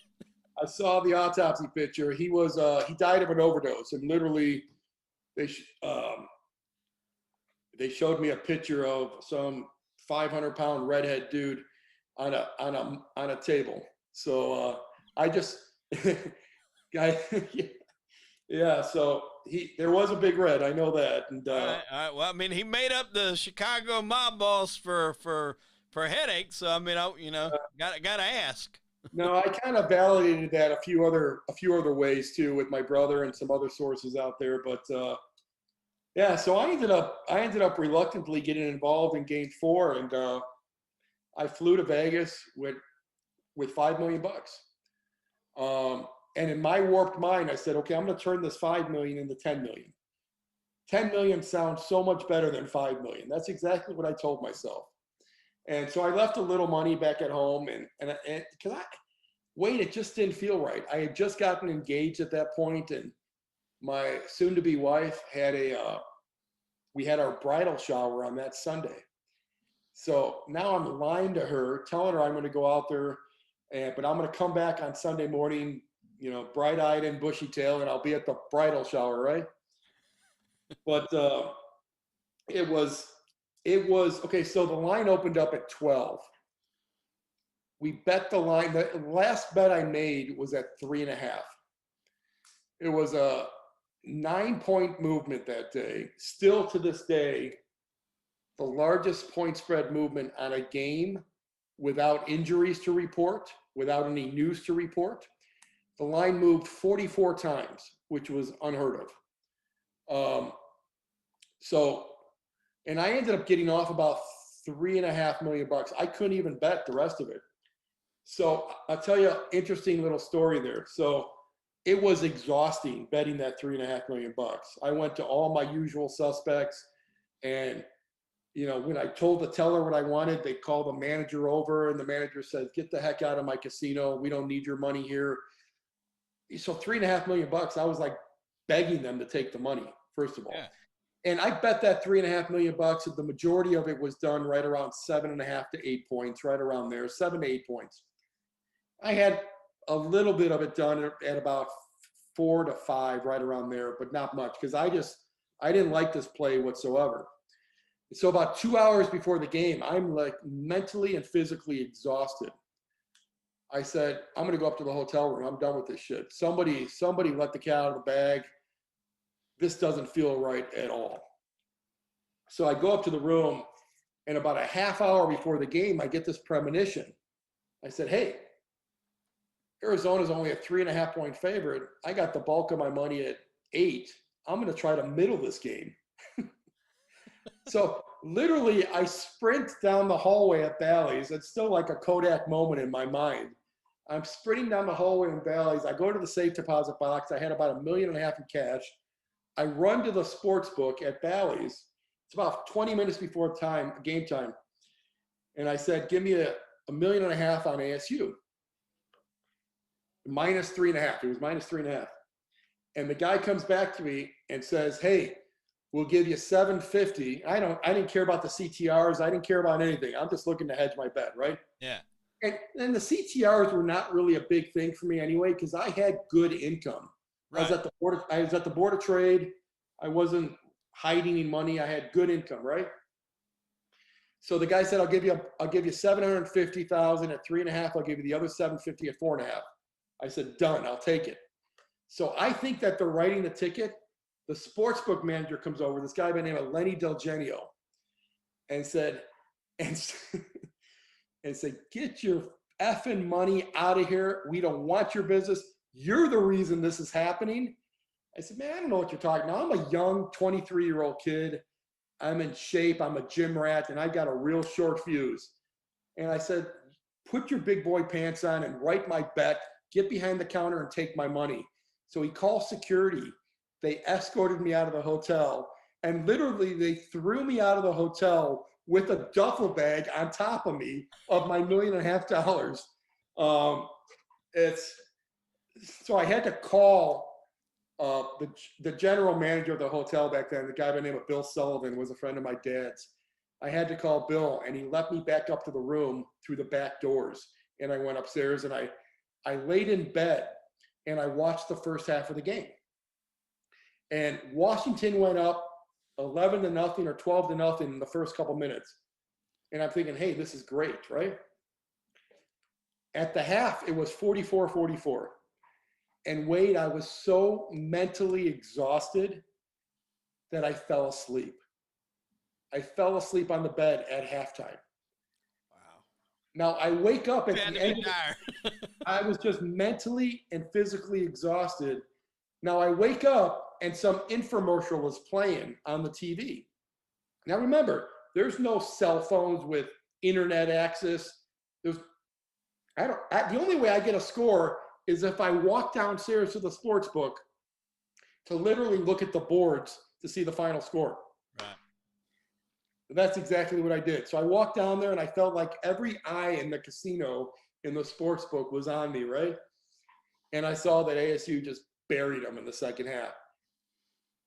I saw the autopsy picture. He died of an overdose, and literally they showed me a picture of some 500-pound redhead dude on a table. So I just yeah. So there was a Big Red. I know that. And all right. Well, I mean, he made up the Chicago mob boss for Hedake. So I mean, gotta ask. No, I kind of validated that a few other ways too with my brother and some other sources out there. But yeah, so I ended up reluctantly getting involved in Game 4, and I flew to Vegas with $5 million. And in my warped mind, I said, okay, I'm going to turn this $5 million into $10 million. $10 million sounds so much better than $5 million. That's exactly what I told myself. And so I left a little money back at home, and because it just didn't feel right. I had just gotten engaged at that point, and my soon-to-be wife we had our bridal shower on that Sunday. So now I'm lying to her, telling her I'm going to go out there, but I'm going to come back on Sunday morning, bright-eyed and bushy-tailed, and I'll be at the bridal shower, right? But it was okay. So the line opened up at 12. We bet the line. The last bet I made was at 3.5. It was a 9-point movement that day. Still to this day, the largest point spread movement on a game without injuries to report, without any news to report. The line moved 44 times, which was unheard of. So, and I ended up getting off about $3.5 million. I couldn't even bet the rest of it. So I'll tell you an interesting little story there. So it was exhausting betting that $3.5 million. I went to all my usual suspects, and when I told the teller what I wanted, they called the manager over, and the manager said, "Get the heck out of my casino. We don't need your money here." So $3.5 million, I was like begging them to take the money, first of all. Yeah. And I bet that $3.5 million, the majority of it was done right around 7.5 to 8 points, right around there, 7 to 8 points. I had a little bit of it done at about 4 to 5, right around there, but not much, because I didn't like this play whatsoever. So about 2 hours before the game, I'm like mentally and physically exhausted. I said, I'm going to go up to the hotel room. I'm done with this shit. Somebody let the cat out of the bag. This doesn't feel right at all. So I go up to the room, and about a half hour before the game, I get this premonition. I said, hey, Arizona's only a 3.5 point favorite. I got the bulk of my money at 8. I'm going to try to middle this game. So literally, I sprint down the hallway at Bally's. It's still like a Kodak moment in my mind. I'm sprinting down the hallway in Bally's. I go to the safe deposit box. I had about $1.5 million in cash. I run to the sports book at Bally's. It's about 20 minutes before game time. And I said, give me $1.5 million on ASU. -3.5. It was -3.5. And the guy comes back to me and says, hey, we'll give you $750. I didn't care about the CTRs. I didn't care about anything. I'm just looking to hedge my bet, right? Yeah. And the CTRs were not really a big thing for me anyway, because I had good income. Right. I was at the board of trade. I wasn't hiding any money. I had good income, right? So the guy said, I'll give you $750,000 at 3.5. I'll give you the other $750 at 4.5. I said, done. I'll take it. So I think that they're writing the ticket. The sportsbook manager comes over, this guy by the name of Lenny Del Genio, and said, get your effing money out of here. We don't want your business. You're the reason this is happening. I said, man, I don't know what you're talking about. I'm a young 23-year-old kid. I'm in shape. I'm a gym rat, and I've got a real short fuse. And I said, put your big boy pants on and write my bet. Get behind the counter and take my money. So he called security. They escorted me out of the hotel, and literally they threw me out of the hotel with a duffel bag on top of me of my $1.5 million. So I had to call the general manager of the hotel back then, the guy by the name of Bill Sullivan, was a friend of my dad's. I had to call Bill, and he let me back up to the room through the back doors. And I went upstairs, and I laid in bed, and I watched the first half of the game. And Washington went up 11-0 or 12-0 in the first couple minutes. And I'm thinking, hey, this is great, right? At the half, it was 44-44. And Wade, I was so mentally exhausted that I fell asleep. I fell asleep on the bed at halftime. Wow. Now I wake up at the end. I was just mentally and physically exhausted. Now I wake up and some infomercial was playing on the TV. Now remember, there's no cell phones with internet access. The only way I get a score is if I walk downstairs to the sports book to literally look at the boards to see the final score. Right. And that's exactly what I did. So I walked down there, and I felt like every eye in the casino in the sports book was on me, right? And I saw that ASU just buried them in the second half.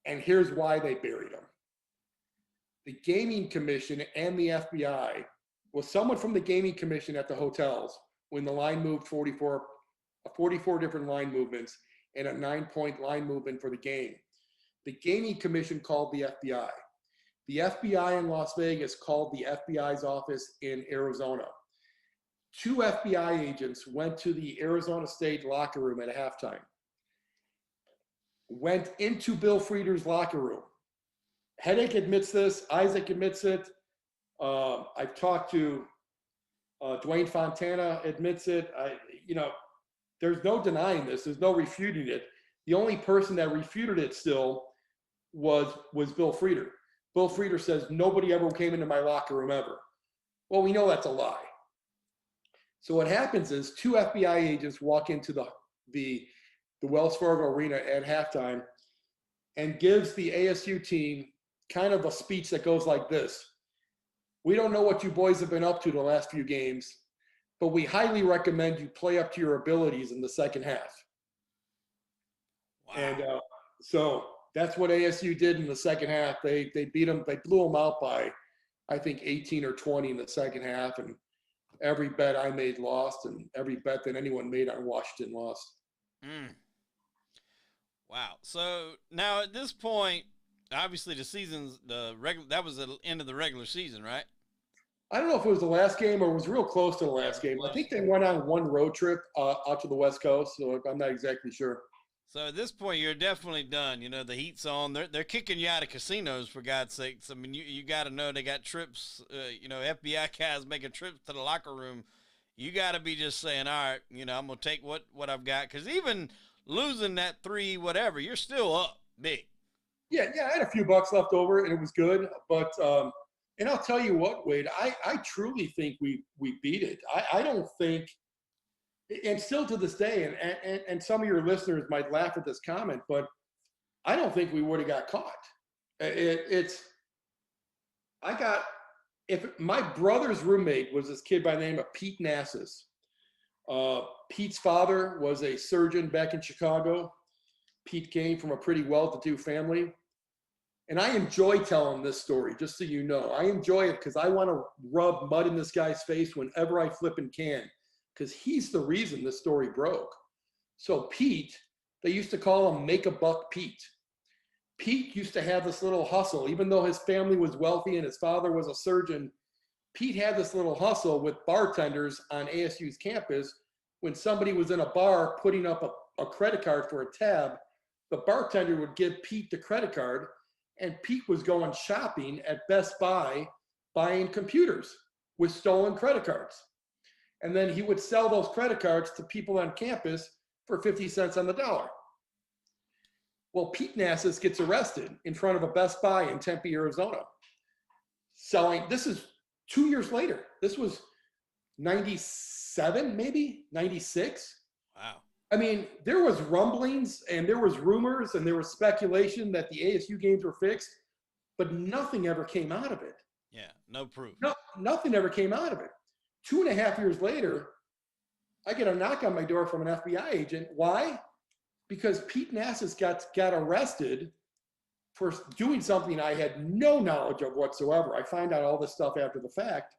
And here's why they buried them. The Gaming Commission and the FBI, someone from the Gaming Commission at the hotels, when the line moved 44 different line movements and a 9-point line movement for the game. The Gaming Commission called the FBI. The FBI in Las Vegas called the FBI's office in Arizona. 2 FBI agents went to the Arizona State locker room at halftime. Went into Bill Frieder's locker room. Hedake admits this. Isaac admits it. I've talked to Dwayne Fontana admits it. there's no denying this. There's no refuting it. The only person that refuted it still was Bill Frieder. Bill Frieder says nobody ever came into my locker room ever. Well, we know that's a lie. So what happens is two FBI agents walk into the Wells Fargo Arena at halftime and gives the ASU team kind of a speech that goes like this. We don't know what you boys have been up to the last few games, but we highly recommend you play up to your abilities in the second half. Wow. And so that's what ASU did in the second half. They beat them. They blew them out by, I think, 18 or 20 in the second half. And every bet I made lost, and every bet that anyone made on Washington lost. Wow. So now at this point, obviously that was the end of the regular season, right? I don't know if it was the last game or it was real close to the last game. I think they went on one road trip out to the West Coast, so I'm not exactly sure. So at this point, you're definitely done. You know, the heat's on. They're kicking you out of casinos, for God's sakes. I mean, you got to know they got trips, FBI guys making trips to the locker room. You got to be just saying, all right, I'm going to take what I've got. Because even losing that 3 whatever, you're still up big. Yeah, I had a few bucks left over, and it was good. But and I'll tell you what, Wade, I truly think we beat it. I don't think – and still to this day, and some of your listeners might laugh at this comment, but I don't think we would have got caught. If my brother's roommate was this kid by the name of Pete Nassus. Pete's father was a surgeon back in Chicago. Pete came from a pretty well-to-do family. And I enjoy telling this story, just so you know. I enjoy it because I want to rub mud in this guy's face whenever I flippin' can, because he's the reason this story broke. So Pete, they used to call him Make a Buck Pete. Pete used to have this little hustle. Even though his family was wealthy and his father was a surgeon, Pete had this little hustle with bartenders on ASU's campus. When somebody was in a bar putting up a credit card for a tab, the bartender would give Pete the credit card, and Pete was going shopping at Best Buy, buying computers with stolen credit cards. And then he would sell those credit cards to people on campus for 50 cents on the dollar. Well, Pete Nassus gets arrested in front of a Best Buy in Tempe, Arizona, selling. This is 2 years later. This was 97, maybe 96. Wow. I mean, there was rumblings and there was rumors and there was speculation that the ASU games were fixed, but nothing ever came out of it. Yeah, no proof. Nothing ever came out of it. 2.5 years later, I get a knock on my door from an FBI agent. Why? Because Pete Nassus got arrested for doing something I had no knowledge of whatsoever. I find out all this stuff after the fact.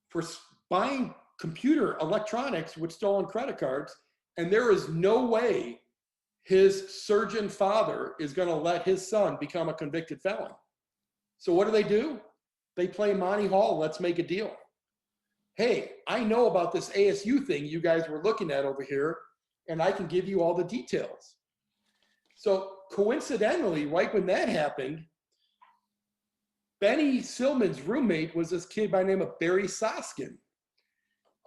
For buying computer electronics with stolen credit cards, and there is no way his surgeon father is going to let his son become a convicted felon. So what do? They play Monty Hall, let's make a deal. Hey, I know about this ASU thing you guys were looking at over here, and I can give you all the details. So coincidentally, right when that happened, Benny Silman's roommate was this kid by the name of Barry Soskin.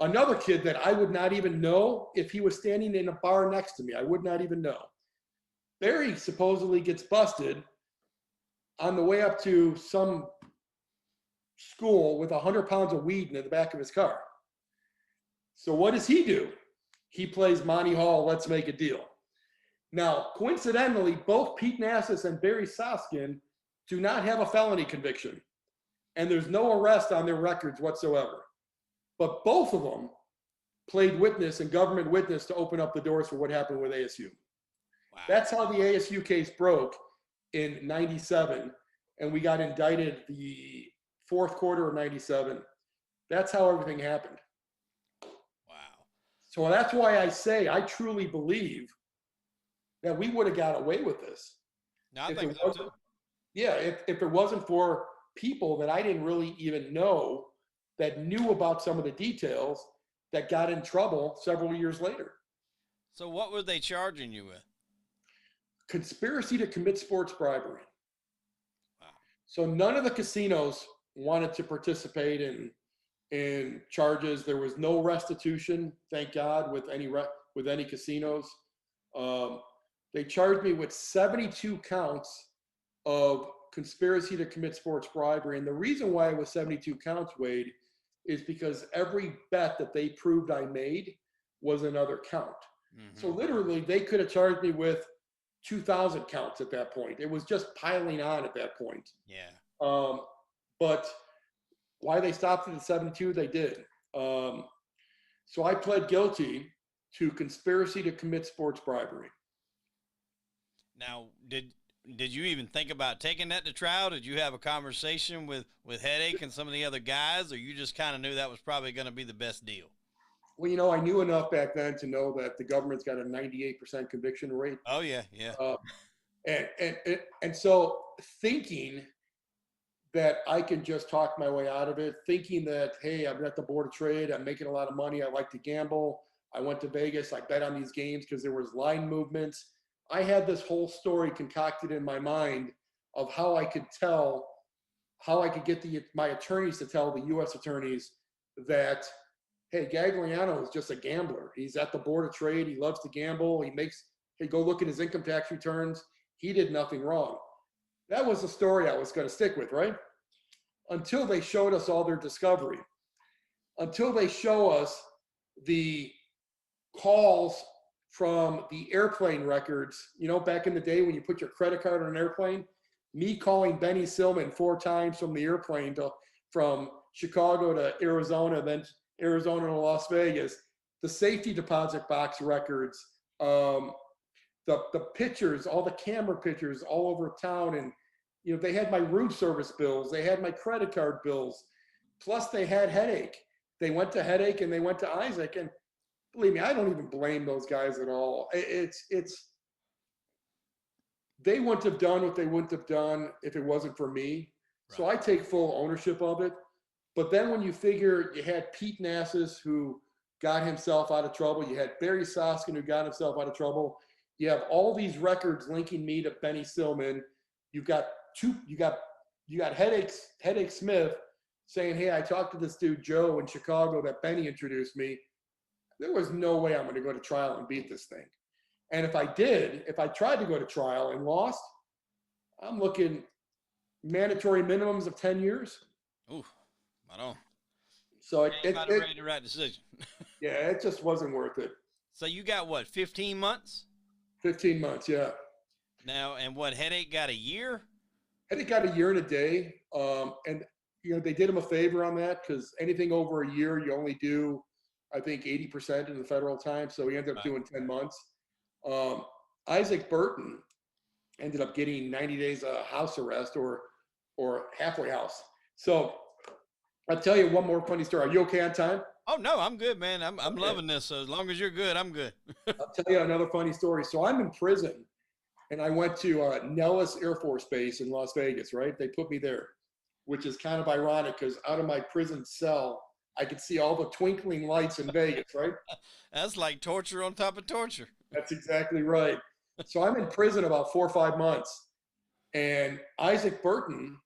Another kid that I would not even know if he was standing in a bar next to me. I would not even know. Barry supposedly gets busted on the way up to some school with 100 pounds of weed in the back of his car. So what does he do? He plays Monty Hall, let's make a deal. Now, coincidentally, both Pete Nassus and Barry Soskin do not have a felony conviction, and there's no arrest on their records whatsoever. But both of them played witness and government witness to open up the doors for what happened with ASU. Wow. That's how the ASU case broke in 97, and we got indicted the fourth quarter of 97. That's how everything happened. Wow. So that's why I say I truly believe that we would have got away with this. No, I think so too. Yeah, if it wasn't for people that I didn't really even know that knew about some of the details that got in trouble several years later. So what were they charging you with? Conspiracy to commit sports bribery. Wow. So none of the casinos wanted to participate in charges. There was no restitution, thank God, with any casinos. They charged me with 72 counts of conspiracy to commit sports bribery. And the reason why it was 72 counts, Wade, is because every bet that they proved I made was another count. Mm-hmm. So literally, they could have charged me with 2,000 counts at that point. It was just piling on at that point. Yeah. But why they stopped it at 72, they did. So I pled guilty to conspiracy to commit sports bribery. Now, did you even think about taking that to trial? Did you have a conversation with Hedake and some of the other guys, or you just kind of knew that was probably going to be the best deal? Well, I knew enough back then to know that the government's got a 98% conviction rate. Oh yeah, yeah. And so thinking that I can just talk my way out of it, thinking that, hey, I'm at the Board of Trade, I'm making a lot of money, I like to gamble, I went to Vegas, I bet on these games because there was line movements. I had this whole story concocted in my mind of how I could get my attorneys to tell the U.S. attorneys that, hey, Gagliano is just a gambler. He's at the Board of Trade. He loves to gamble. Hey, go look at his income tax returns. He did nothing wrong. That was the story I was going to stick with, right? Until they showed us all their discovery. Until they show us the calls from the airplane records, back in the day when you put your credit card on an airplane, me calling Benny Silman 4 times from the airplane from Chicago to Arizona, then Arizona to Las Vegas, the safety deposit box records, the pictures, all the camera pictures all over town. And, they had my room service bills. They had my credit card bills. Plus they had Hedake. They went to Hedake and they went to Isaac. And believe me, I don't even blame those guys at all. They wouldn't have done what they wouldn't have done if it wasn't for me. Right. So I take full ownership of it. But then when you figure you had Pete Nassis, who got himself out of trouble, you had Barry Soskin, who got himself out of trouble, you have all these records linking me to Benny Silman. You got Hedake Smith saying, hey, I talked to this dude Joe in Chicago that Benny introduced me. There was no way I'm going to go to trial and beat this thing. And if I tried to go to trial and lost, I'm looking mandatory minimums of 10 years. Ooh, I don't. So not ready to right decision. Yeah, it just wasn't worth it. So you got what, 15 months? 15 months, yeah. Now, and what, Hedake got a year? Hedake got a year and a day. And, they did him a favor on that because anything over a year, you only do, I think, 80% in the federal time. So he ended up doing 10 months. Isaac Burton ended up getting 90 days of house arrest or halfway house. So I'll tell you one more funny story. Are you okay on time? Oh, no, I'm good, man. I'm okay. Loving this. So as long as you're good, I'm good. I'll tell you another funny story. So I'm in prison, and I went to Nellis Air Force Base in Las Vegas, right? They put me there, which is kind of ironic because out of my prison cell, I could see all the twinkling lights in Vegas, right? That's like torture on top of torture. That's exactly right. So I'm in prison about 4 or 5 months, and Isaac Burton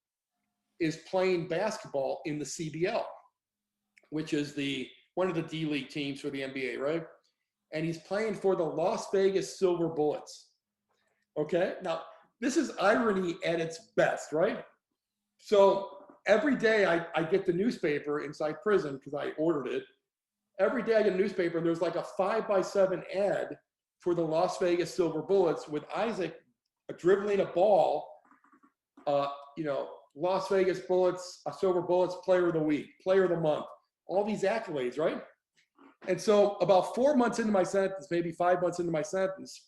is playing basketball in the CBL, which is one of the D League teams for the NBA, right? And he's playing for the Las Vegas Silver Bullets. Okay? Now, this is irony at its best, right? So every day I get the newspaper inside prison because I ordered it. Every day I get a newspaper, and there's like a 5x7 ad for the Las Vegas Silver Bullets with Isaac dribbling a ball, Las Vegas Bullets, Silver Bullets Player of the Week, Player of the Month, all these accolades, right? And so about 4 months into my sentence, maybe 5 months into my sentence,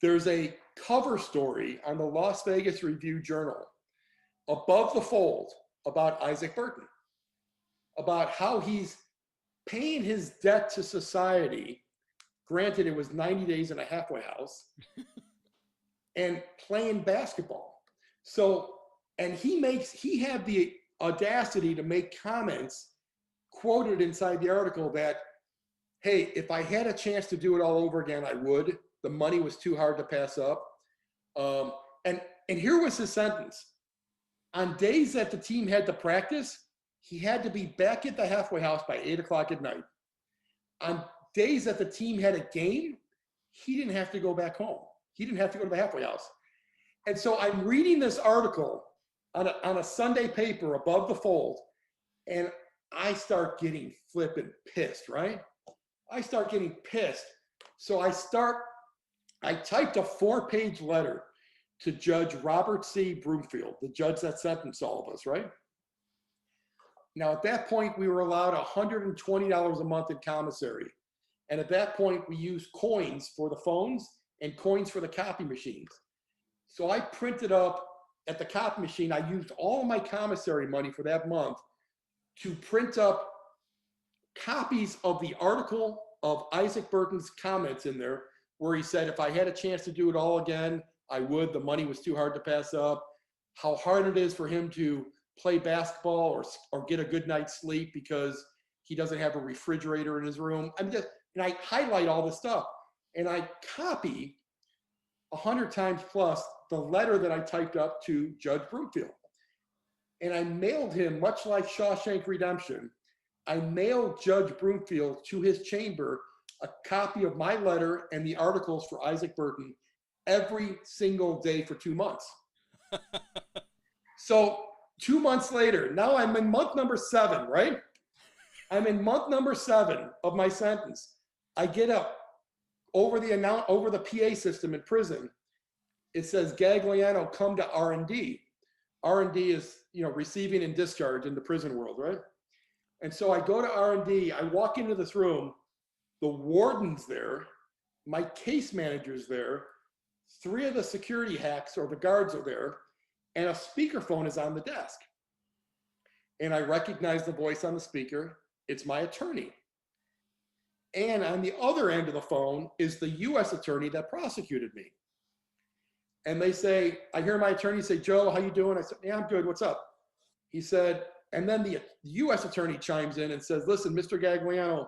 there's a cover story on the Las Vegas Review-Journal above the fold about Isaac Burton, about how he's paying his debt to society. Granted, it was 90 days in a halfway house and playing basketball. So, and he had the audacity to make comments quoted inside the article that, hey, if I had a chance to do it all over again, I would. The money was too hard to pass up. And here was his sentence. On days that the team had to practice, he had to be back at the halfway house by 8 o'clock at night. On days that the team had a game, he didn't have to go back home. He didn't have to go to the halfway house. And so I'm reading this article on a Sunday paper above the fold, and I start getting flippin' pissed, right? I start getting pissed. So I typed a 4-page letter to Judge Robert C. Broomfield, the judge that sentenced all of us, right? Now, at that point, we were allowed $120 a month in commissary. And at that point, we used coins for the phones and coins for the copy machines. So I printed up at the copy machine, I used all of my commissary money for that month to print up copies of the article of Isaac Burton's comments in there, where he said, if I had a chance to do it all again, I would. The money was too hard to pass up. How hard it is for him to play basketball or get a good night's sleep because he doesn't have a refrigerator in his room. And I highlight all this stuff, and I copy 100 times plus the letter that I typed up to Judge Broomfield. And I mailed him, much like Shawshank Redemption, I mailed Judge Broomfield to his chamber a copy of my letter and the articles for Isaac Burton every single day for 2 months. So 2 months later, now I'm in month number 7, right? I'm in month number 7 of my sentence. I get up over the PA system in prison. It says, Gagliano, come to R&D. R&D is, receiving and discharge in the prison world, right? And so I go to R&D, I walk into this room, the warden's there, my case manager's there, 3 of the security hacks or the guards are there, and a speakerphone is on the desk. And I recognize the voice on the speaker. It's my attorney. And on the other end of the phone is the U.S. attorney that prosecuted me. And they say, I hear my attorney say, Joe, how you doing? I said, yeah, I'm good. What's up? He said, and then the U.S. attorney chimes in and says, listen, Mr. Gagliano,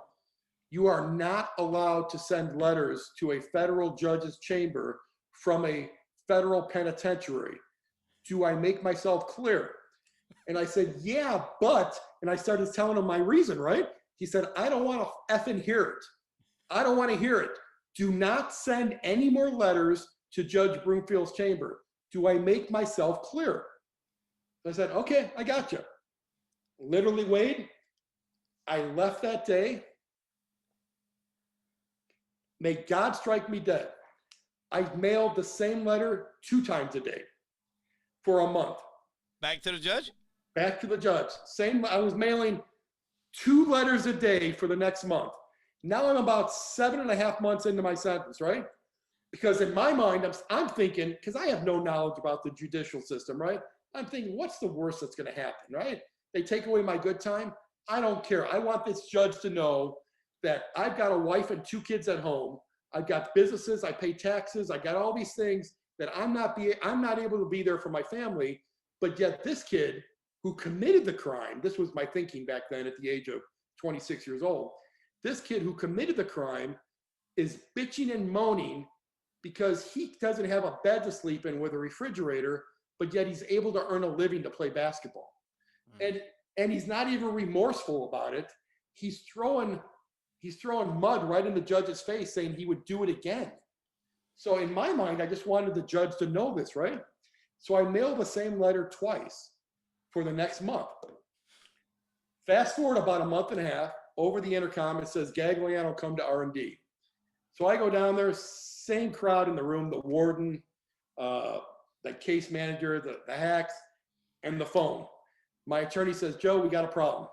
you are not allowed to send letters to a federal judge's chamber from a federal penitentiary. Do I make myself clear? And I said, yeah, but, and I started telling him my reason, right? He said, I don't want to effing hear it. I don't want to hear it. Do not send any more letters to Judge Broomfield's chamber. Do I make myself clear? I said, okay, I got you. Literally, Wade, I left that day. May God strike me dead. I mailed the same letter 2 times a day for a month. Back to the judge? Back to the judge. I was mailing 2 letters a day for the next month. Now I'm about 7.5 months into my sentence, right? Because in my mind, I'm thinking, because I have no knowledge about the judicial system, right? I'm thinking, what's the worst that's going to happen, right? They take away my good time. I don't care. I want this judge to know that I've got a wife and 2 kids at home. I've got businesses. I pay taxes. I got all these things that I'm not able to be there for my family. But yet this kid who committed the crime, this was my thinking back then at the age of 26 years old. This kid who committed the crime is bitching and moaning because he doesn't have a bed to sleep in with a refrigerator, but yet he's able to earn a living to play basketball. And he's not even remorseful about it. He's throwing mud right in the judge's face saying he would do it again. So in my mind, I just wanted the judge to know this, right? So I mailed the same letter twice for the next month. Fast forward about a month and a half, over the intercom, it says, Gagliano, come to R&D. So I go down there, same crowd in the room, the warden, the case manager, the hacks, and the phone. My attorney says, Joe, we got a problem.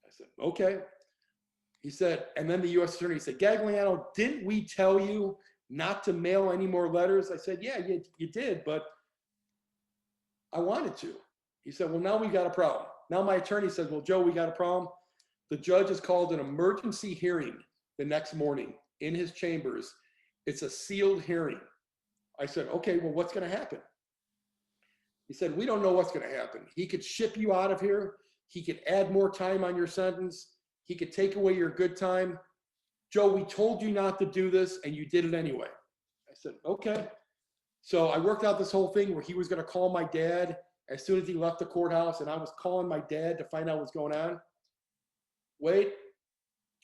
I said, okay. He said, and then the U.S. attorney said, Gagliano, didn't we tell you not to mail any more letters? I said, yeah, you did, but I wanted to. He said, well, now we got a problem. Now my attorney says, well, Joe, we got a problem. The judge has called an emergency hearing the next morning in his chambers. It's a sealed hearing. I said, okay, well, what's going to happen? He said, we don't know what's going to happen. He could ship you out of here. He could add more time on your sentence. He could take away your good time. Joe, we told you not to do this, and you did it anyway. I said, okay. So I worked out this whole thing where he was going to call my dad as soon as he left the courthouse, and I was calling my dad to find out what's going on. Wade,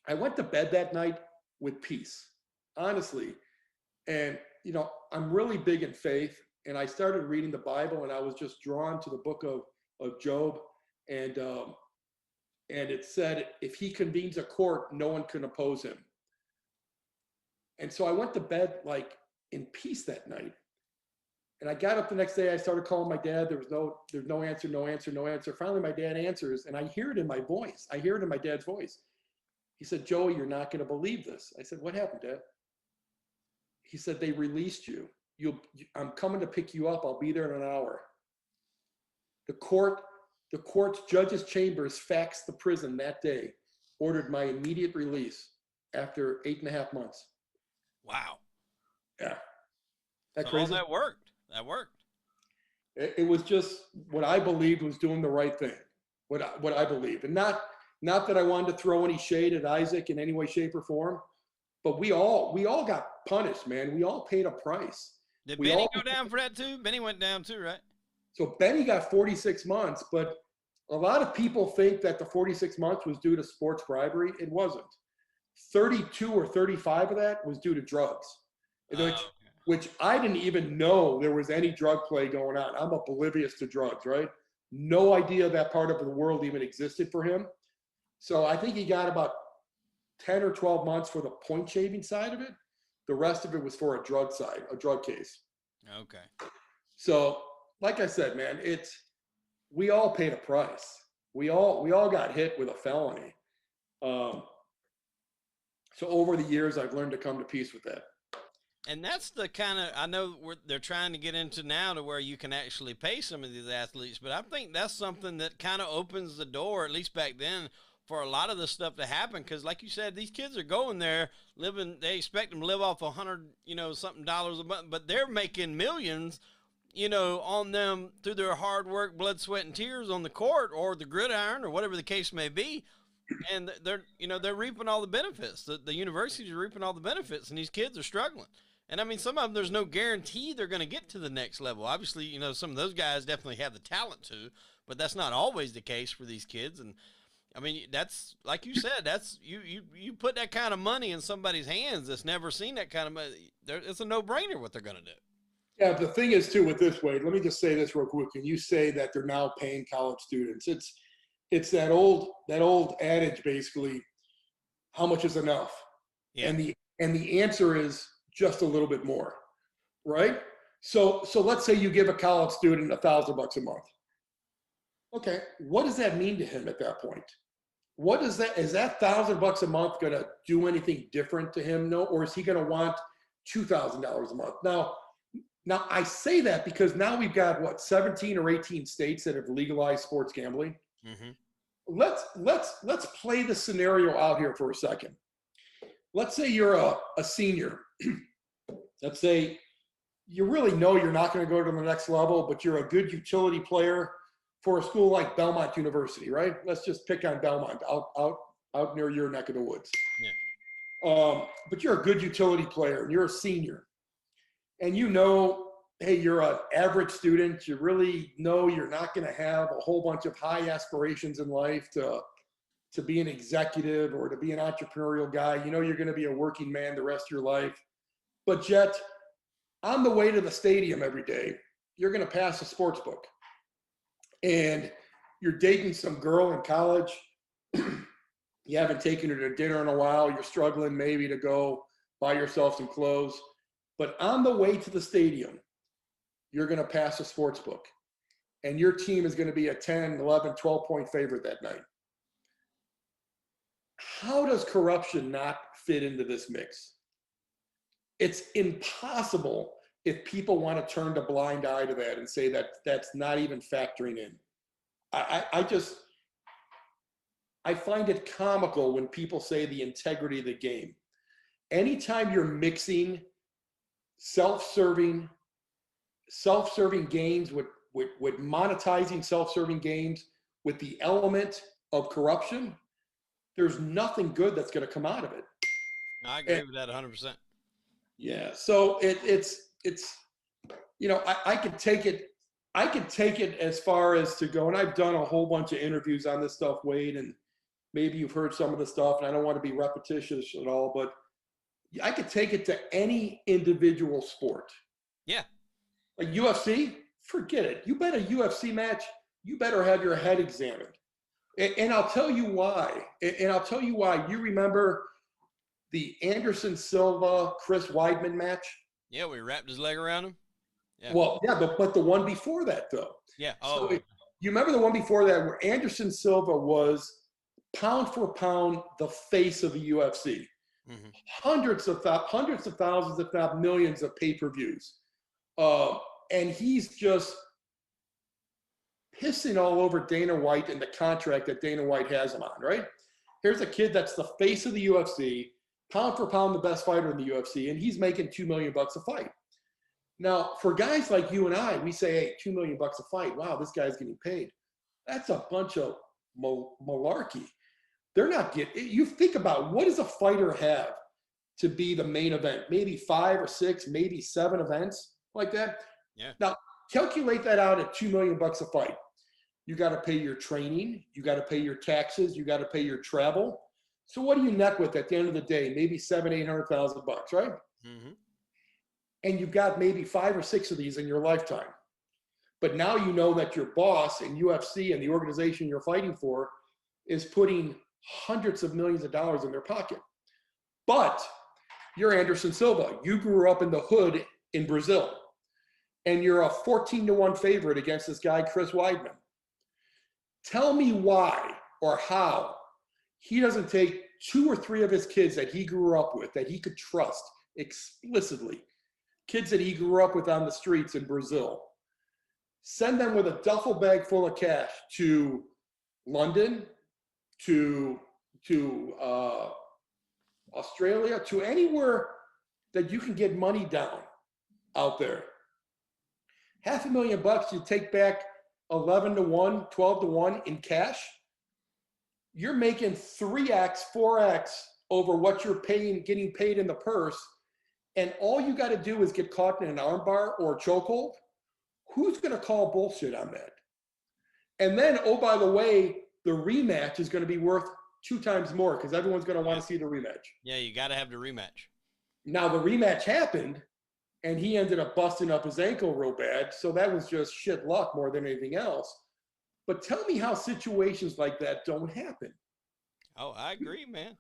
I went to bed that night with peace, honestly. And, you know, I'm really big in faith, and I started reading the Bible, and I was just drawn to the book of Job. And it said, if he convenes a court, no one can oppose him. And so I went to bed like in peace that night. And I got up the next day, I started calling my dad. There's no answer, no answer, no answer. Finally, my dad answers, and I hear it in my voice. I hear it in my dad's voice. He said, Joey, you're not going to believe this. I said, what happened, Dad? He said, they released you. I'm coming to pick you up. I'll be there in an hour. The court's judge's chambers faxed the prison that day, ordered my immediate release after 8.5 months. Wow. Yeah. That so crazy? That worked. That worked. It was just what I believed was doing the right thing. What I believed. And not that I wanted to throw any shade at Isaac in any way, shape, or form, but we all got punished, man. We all paid a price. Did Benny go down for that too? Benny went down too, right? So Benny got 46 months, but a lot of people think that the 46 months was due to sports bribery. It wasn't. 32 or 35 of that was due to drugs, which I didn't even know there was any drug play going on. I'm oblivious to drugs, right? No idea that part of the world even existed for him. So I think he got about 10 or 12 months for the point shaving side of it. The rest of it was for a drug case. Okay. So, like I said, man, we all paid a price. We all got hit with a felony. So over the years, I've learned to come to peace with that. And that's the kind of, I know they're trying to get into now to where you can actually pay some of these athletes, but I think that's something that kind of opens the door, at least back then, for a lot of this stuff to happen. Because like you said, these kids are going there living, they expect them to live off $100, something dollars a month, but they're making millions, on them through their hard work, blood, sweat, and tears on the court or the gridiron or whatever the case may be. And they're reaping all the benefits. The universities are reaping all the benefits, and these kids are struggling. And I mean, some of them, there's no guarantee they're going to get to the next level. Obviously, some of those guys definitely have the talent to, but that's not always the case for these kids. And I mean, that's like you said, that's you put that kind of money in somebody's hands that's never seen that kind of money. It's a no-brainer what they're going to do. Yeah, the thing is too with this, Wade, let me just say this real quick. And you say that they're now paying college students. It's that old adage, basically, how much is enough? Yeah. And the answer is just a little bit more, right? So let's say you give a college student $1,000 a month. Okay, what does that mean to him at that point? Is that $1,000 a month going to do anything different to him? No, or is he going to want $2,000 a month? Now I say that because now we've got 17 or 18 states that have legalized sports gambling. Mm-hmm. Let's play the scenario out here for a second. Let's say you're a senior. Let's say you really know you're not going to go to the next level, but you're a good utility player for a school like Belmont University, right? Let's just pick on Belmont out near your neck of the woods. Yeah. But you're a good utility player and you're a senior. And hey, you're an average student. You really know you're not going to have a whole bunch of high aspirations in life to be an executive or to be an entrepreneurial guy. You're going to be a working man the rest of your life. But yet, on the way to the stadium every day, you're going to pass a sports book. And you're dating some girl in college. You haven't taken her to dinner in a while. You're struggling maybe to go buy yourself some clothes. But on the way to the stadium, you're going to pass a sports book. And your team is going to be a 10, 11, 12-point favorite that night. How does corruption not fit into this mix? It's impossible if people want to turn a blind eye to that and say that that's not even factoring in. I find it comical when people say the integrity of the game. Anytime you're mixing self-serving gains with monetizing self-serving gains with the element of corruption, there's nothing good that's going to come out of it. I agree with that 100%. Yeah. So it's I could take it I could take it as far as to go, and I've done a whole bunch of interviews on this stuff, Wade, and maybe you've heard some of the stuff, and I don't want to be repetitious at all, but I could take it to any individual sport. Yeah. Like UFC, forget it. You bet a UFC match, you better have your head examined. And I'll tell you why. And I'll tell you why. You remember the Anderson Silva Chris Weidman match? Yeah, we wrapped his leg around him. Yeah. Well, yeah, but the one before that, though. Yeah. So Oh. you remember the one before that where Anderson Silva was pound for pound the face of the UFC. Mm-hmm. Hundreds of thousands, if not millions of pay-per-views. And he's just pissing all over Dana White and the contract that Dana White has him on, right? Here's a kid that's the face of the UFC, pound for pound the best fighter in the UFC, and he's making $2 million a fight. Now, for guys like you and I, we say, hey, $2 million a fight. Wow, this guy's getting paid. That's a bunch of malarkey. They're not getting, you think about what does a fighter have to be the main event? Maybe 5 or 6, maybe 7 events like that. Yeah. Now, calculate that out at $2 million a fight. You got to pay your training. You got to pay your taxes. You got to pay your travel. So what do you net with at the end of the day? Maybe $700,000-800,000, right? Mm-hmm. And you've got maybe 5 or 6 of these in your lifetime. But now you know that your boss in UFC and the organization you're fighting for is putting hundreds of millions of dollars in their pocket. But you're Anderson Silva. You grew up in the hood in Brazil. And you're a 14-1 favorite against this guy, Chris Weidman. Tell me why or how he doesn't take 2 or 3 of his kids that he grew up with, that he could trust explicitly, kids that he grew up with on the streets in Brazil, send them with a duffel bag full of cash to London, to Australia, to anywhere that you can get money down out there. $500,000, you take back 11-1, 12-1 in cash. You're making 3x, 4x over what you're paying, getting paid in the purse. And all you got to do is get caught in an armbar or a chokehold. Who's going to call bullshit on that? And then, oh, by the way, the rematch is going to be worth 2 times more because everyone's going to want to see the rematch. Yeah, you got to have the rematch. Now, the rematch happened, and he ended up busting up his ankle real bad. So that was just shit luck more than anything else. But tell me how situations like that don't happen. Oh, I agree, man.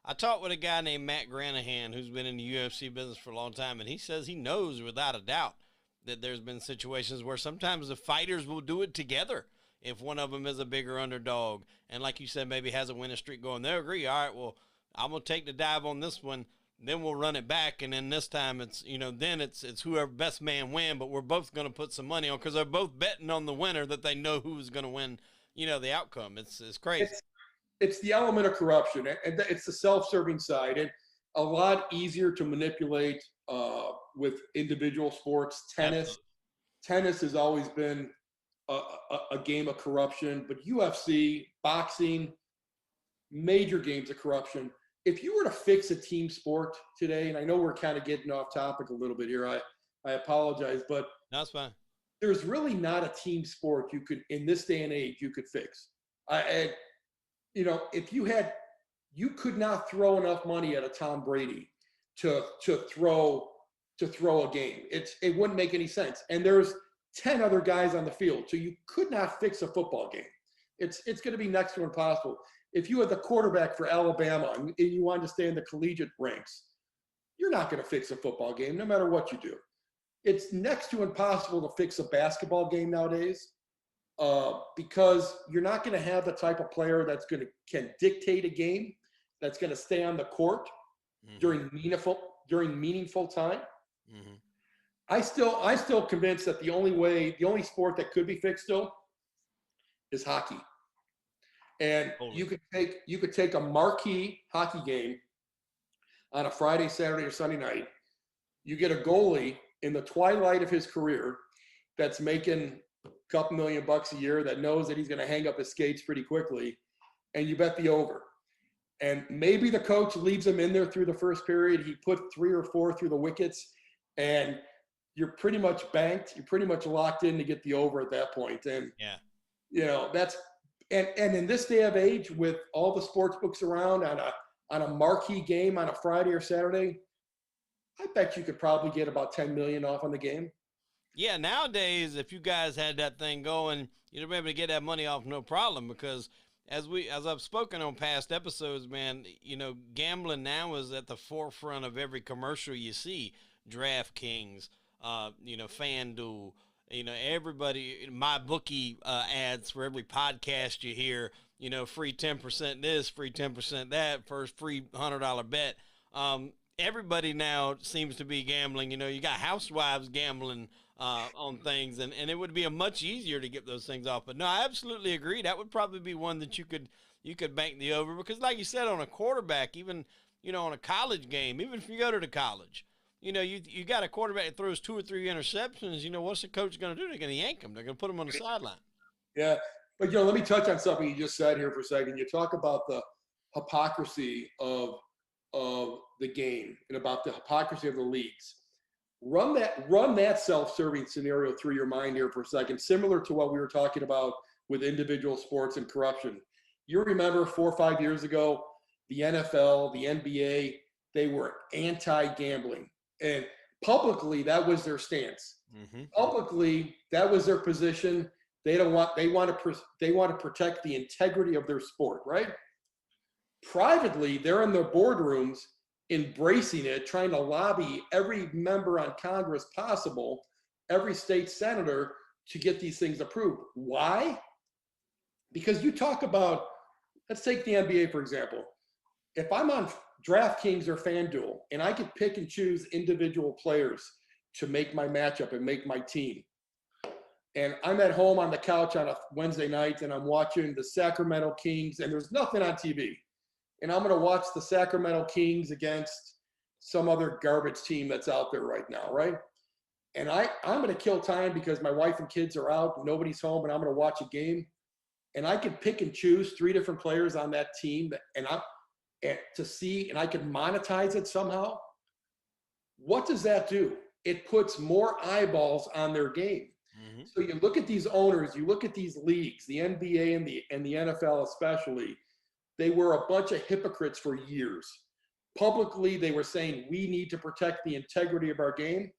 I talked with a guy named Matt Granahan who's been in the UFC business for a long time, and he says he knows without a doubt that there's been situations where sometimes the fighters will do it together if one of them is a bigger underdog. And like you said, maybe has a winning streak going. They'll agree, all right, well, I'm going to take the dive on this one. Then we'll run it back, and then this time it's, then it's whoever best man win, but we're both going to put some money on because they're both betting on the winner that they know who's going to win, the outcome. It's crazy. It's the element of corruption, and it's the self-serving side, and a lot easier to manipulate with individual sports. Tennis has always been a game of corruption, but UFC, boxing, major games of corruption. If you were to fix a team sport today, and I know we're kind of getting off topic a little bit here, I apologize, but that's fine. There's really not a team sport you could, in this day and age, you could fix. If you could not throw enough money at a Tom Brady to throw a game. It wouldn't make any sense. And there's 10 other guys on the field, so you could not fix a football game. It's going to be next to impossible. If you had the quarterback for Alabama and you wanted to stay in the collegiate ranks, you're not going to fix a football game no matter what you do. It's next to impossible to fix a basketball game nowadays because you're not going to have the type of player can dictate a game, that's going to stay on the court during meaningful time. Mm-hmm. I still convinced that the only sport that could be fixed still is hockey. And you could take a marquee hockey game on a Friday, Saturday, or Sunday night. You get a goalie in the twilight of his career that's making a couple $1 million a year, that knows that he's going to hang up his skates pretty quickly, and you bet the over. And maybe the coach leaves him in there through the first period. He put 3 or 4 through the wickets, and you're pretty much banked. You're pretty much locked in to get the over at that point. And, Yeah. that's, and in this day of age with all the sports books around on a marquee game on a Friday or Saturday, I bet you could probably get about 10 million off on the game. Yeah, nowadays, if you guys had that thing going, you'd be able to get that money off no problem, because as I've spoken on past episodes, man, gambling now is at the forefront of every commercial you see. DraftKings, FanDuel, everybody, my bookie ads for every podcast you hear, free 10% this, free 10% that, first free $100 bet. Everybody now seems to be gambling. You got housewives gambling on things, and it would be a much easier to get those things off. But no, I absolutely agree. That would probably be one that you could bank the over, because like you said, on a quarterback, even, on a college game, even if you go to the college, you got a quarterback that throws 2 or 3 interceptions, what's the coach going to do? They're going to yank him. They're going to put him on the sideline. Yeah. But, let me touch on something you just said here for a second. You talk about the hypocrisy of the game and about the hypocrisy of the leagues. Run that self-serving scenario through your mind here for a second, similar to what we were talking about with individual sports and corruption. You remember 4 or 5 years ago, the NFL, the NBA, they were anti-gambling, and publicly that was their stance. Mm-hmm. Publicly, that was their position. They want to protect the integrity of their sport, right? Privately, they're in their boardrooms embracing it, trying to lobby every member on Congress possible, every state senator, to get these things approved. Why? Because you talk about, let's take the NBA, for example. If I'm on DraftKings or FanDuel and I could pick and choose individual players to make my matchup and make my team, and I'm at home on the couch on a Wednesday night and I'm watching the Sacramento Kings, and there's nothing on TV, and I'm going to watch the Sacramento Kings against some other garbage team that's out there right now, right? And I'm going to kill time because my wife and kids are out, nobody's home, and I'm going to watch a game. And I can pick and choose 3 different players on that team, and I can monetize it somehow. What does that do? It puts more eyeballs on their game. Mm-hmm. So you look at these owners, you look at these leagues, the NBA and the NFL especially. They were a bunch of hypocrites for years. Publicly, they were saying, we need to protect the integrity of our game.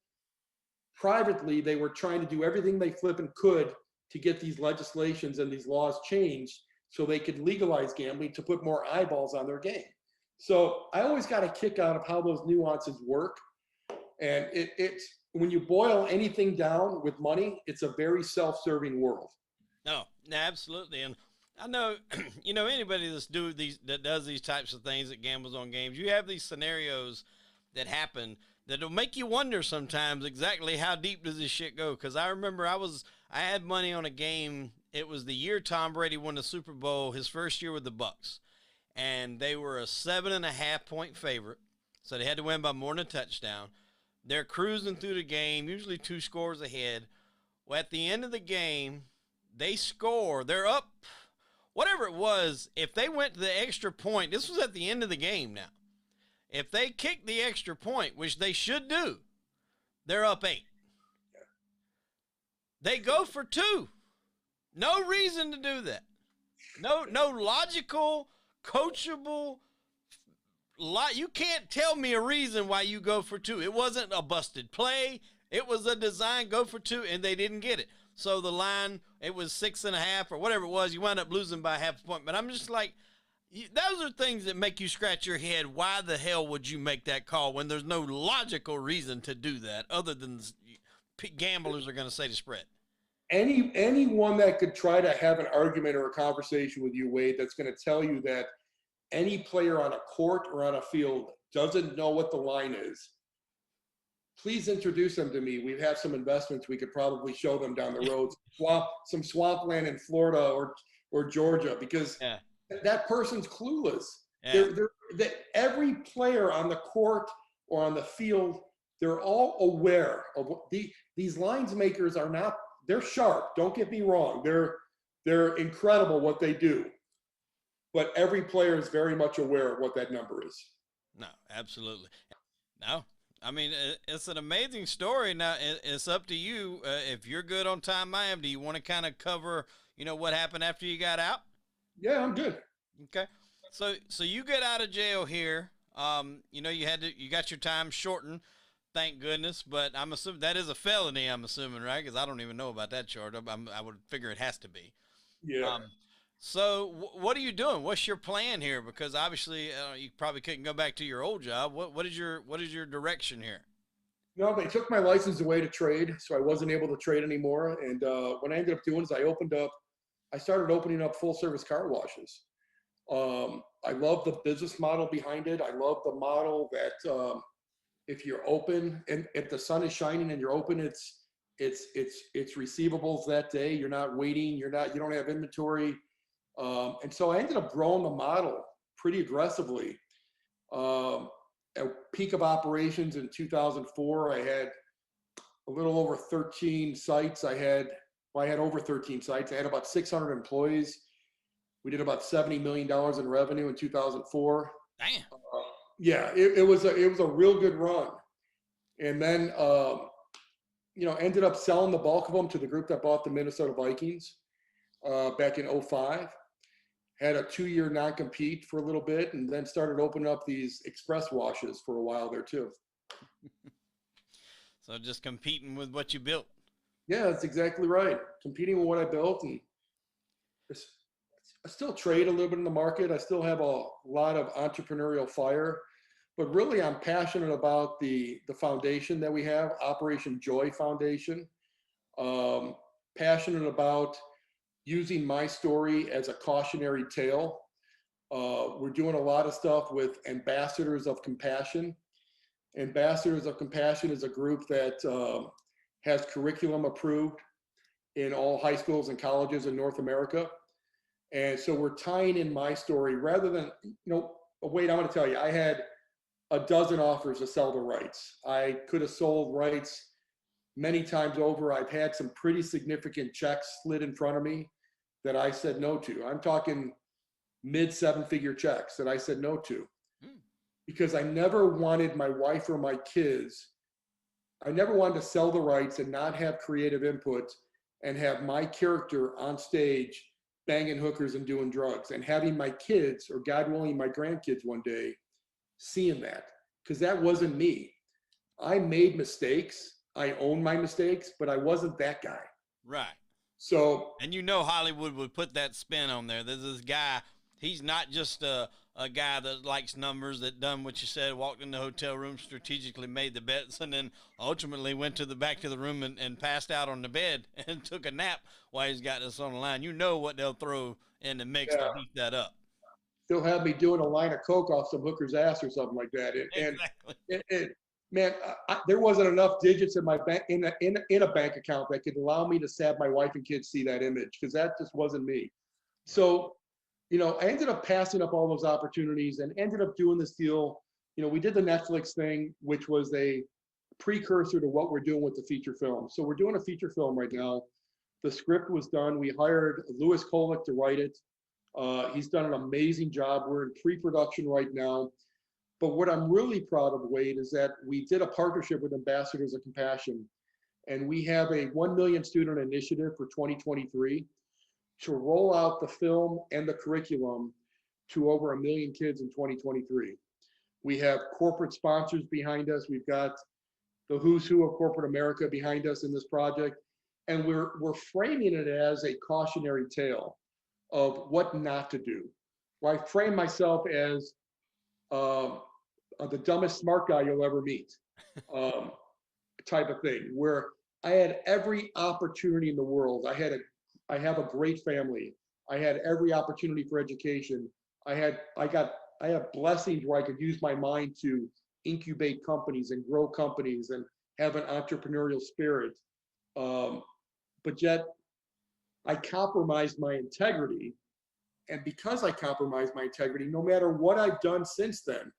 Privately, they were trying to do everything they flippin' could to get these legislations and these laws changed so they could legalize gambling to put more eyeballs on their game. So I always got a kick out of how those nuances work. And it's when you boil anything down with money, it's a very self-serving world. No, absolutely. And I know, anybody that does these types of things, that gambles on games, you have these scenarios that happen that'll make you wonder sometimes exactly how deep does this shit go. Because I remember I had money on a game. It was the year Tom Brady won the Super Bowl, his first year with the Bucs, and they were a 7.5 point favorite, so they had to win by more than a touchdown. They're cruising through the game, usually 2 scores ahead. Well, at the end of the game, they score. They're up. Whatever it was, if they went to the extra point, this was at the end of the game now. If they kick the extra point, which they should do, they're up 8. They go for 2. No reason to do that. No logical, coachable. You can't tell me a reason why you go for 2. It wasn't a busted play. It was a design go for 2, and they didn't get it. So the line, it was 6.5 or whatever it was. You wound up losing by half a point. But I'm just like, those are things that make you scratch your head. Why the hell would you make that call when there's no logical reason to do that other than gamblers are going to say the spread? Anyone that could try to have an argument or a conversation with you, Wade, that's going to tell you that any player on a court or on a field doesn't know what the line is, please introduce them to me. We have some investments we could probably show them down the road. Some swampland in Florida or Georgia, because that person's clueless. Yeah. Every player on the court or on the field, they're all aware of what these lines makers are not. They're sharp. Don't get me wrong. They're incredible what they do. But every player is very much aware of what that number is. No, absolutely. No, I mean, it's an amazing story. Now, it's up to you. If you're good on time, I am. Do you want to kind of cover, what happened after you got out? Yeah, I'm good. Okay. So you get out of jail here. You got your time shortened, thank goodness. But I'm assuming that is a felony. I'm assuming, right? Because I don't even know about that charge. I would figure it has to be. Yeah. Um, so what are you doing? What's your plan here? Because obviously you probably couldn't go back to your old job. What is your direction here? No, they took my license away to trade, so I wasn't able to trade anymore. And what I ended up doing is I started opening up full service car washes. I love the business model behind it. I love the model that if you're open and if the sun is shining and you're open, it's receivables that day. You're not waiting. You don't have inventory. And so I ended up growing the model pretty aggressively. Um, at peak of operations in 2004, I had a little over 13 sites. I had over 13 sites. I had about 600 employees. We did about $70 million in revenue in 2004. Damn. Yeah, it was a real good run. And then, ended up selling the bulk of them to the group that bought the Minnesota Vikings back in '05. Had a 2-year non-compete for a little bit, and then started opening up these express washes for a while there too. So just competing with what you built. Yeah, that's exactly right. Competing with what I built, and I still trade a little bit in the market. I still have a lot of entrepreneurial fire, but really I'm passionate about the foundation that we have, Operation Joy Foundation. Passionate about using my story as a cautionary tale. We're doing a lot of stuff with Ambassadors of Compassion. Ambassadors of Compassion is a group that has curriculum approved in all high schools and colleges in North America. And so we're tying in my story rather than, wait, I'm going to tell you, I had a dozen offers to sell the rights. I could have sold rights many times over. I've had some pretty significant checks slid in front of me that I said no to. I'm talking mid 7-figure checks that I said no to because I never wanted my wife or my kids. I never wanted to sell the rights and not have creative input and have my character on stage banging hookers and doing drugs and having my kids, or God willing, my grandkids one day seeing that, because that wasn't me. I made mistakes. I own my mistakes, but I wasn't that guy. Right. So, and Hollywood would put that spin on there. There's this guy. He's not just a guy that likes numbers, that done what you said, walked in the hotel room, strategically made the bets, and then ultimately went to the back to the room and passed out on the bed and took a nap while he's got this on the line. You know what they'll throw in the mix to beat that up. They'll have me doing a line of coke off some hooker's ass or something like that. Exactly. Man, there wasn't enough digits in my bank in a bank account that could allow me to have my wife and kids see that image, because that just wasn't me. So, I ended up passing up all those opportunities and ended up doing this deal. We did the Netflix thing, which was a precursor to what we're doing with the feature film. So we're doing a feature film right now. The script was done. We hired Lewis Kolick to write it. He's done an amazing job. We're in pre-production right now. But what I'm really proud of, Wade, is that we did a partnership with Ambassadors of Compassion, and we have a 1 million student initiative for 2023 to roll out the film and the curriculum to over 1 million kids in 2023. We have corporate sponsors behind us. We've got the who's who of corporate America behind us in this project. And we're framing it as a cautionary tale of what not to do. Well, I frame myself as the dumbest smart guy you'll ever meet, type of thing, where I had every opportunity in the world. I have a great family. I had every opportunity for education. I have blessings where I could use my mind to incubate companies and grow companies and have an entrepreneurial spirit. But yet I compromised my integrity. And because I compromised my integrity, no matter what I've done since then,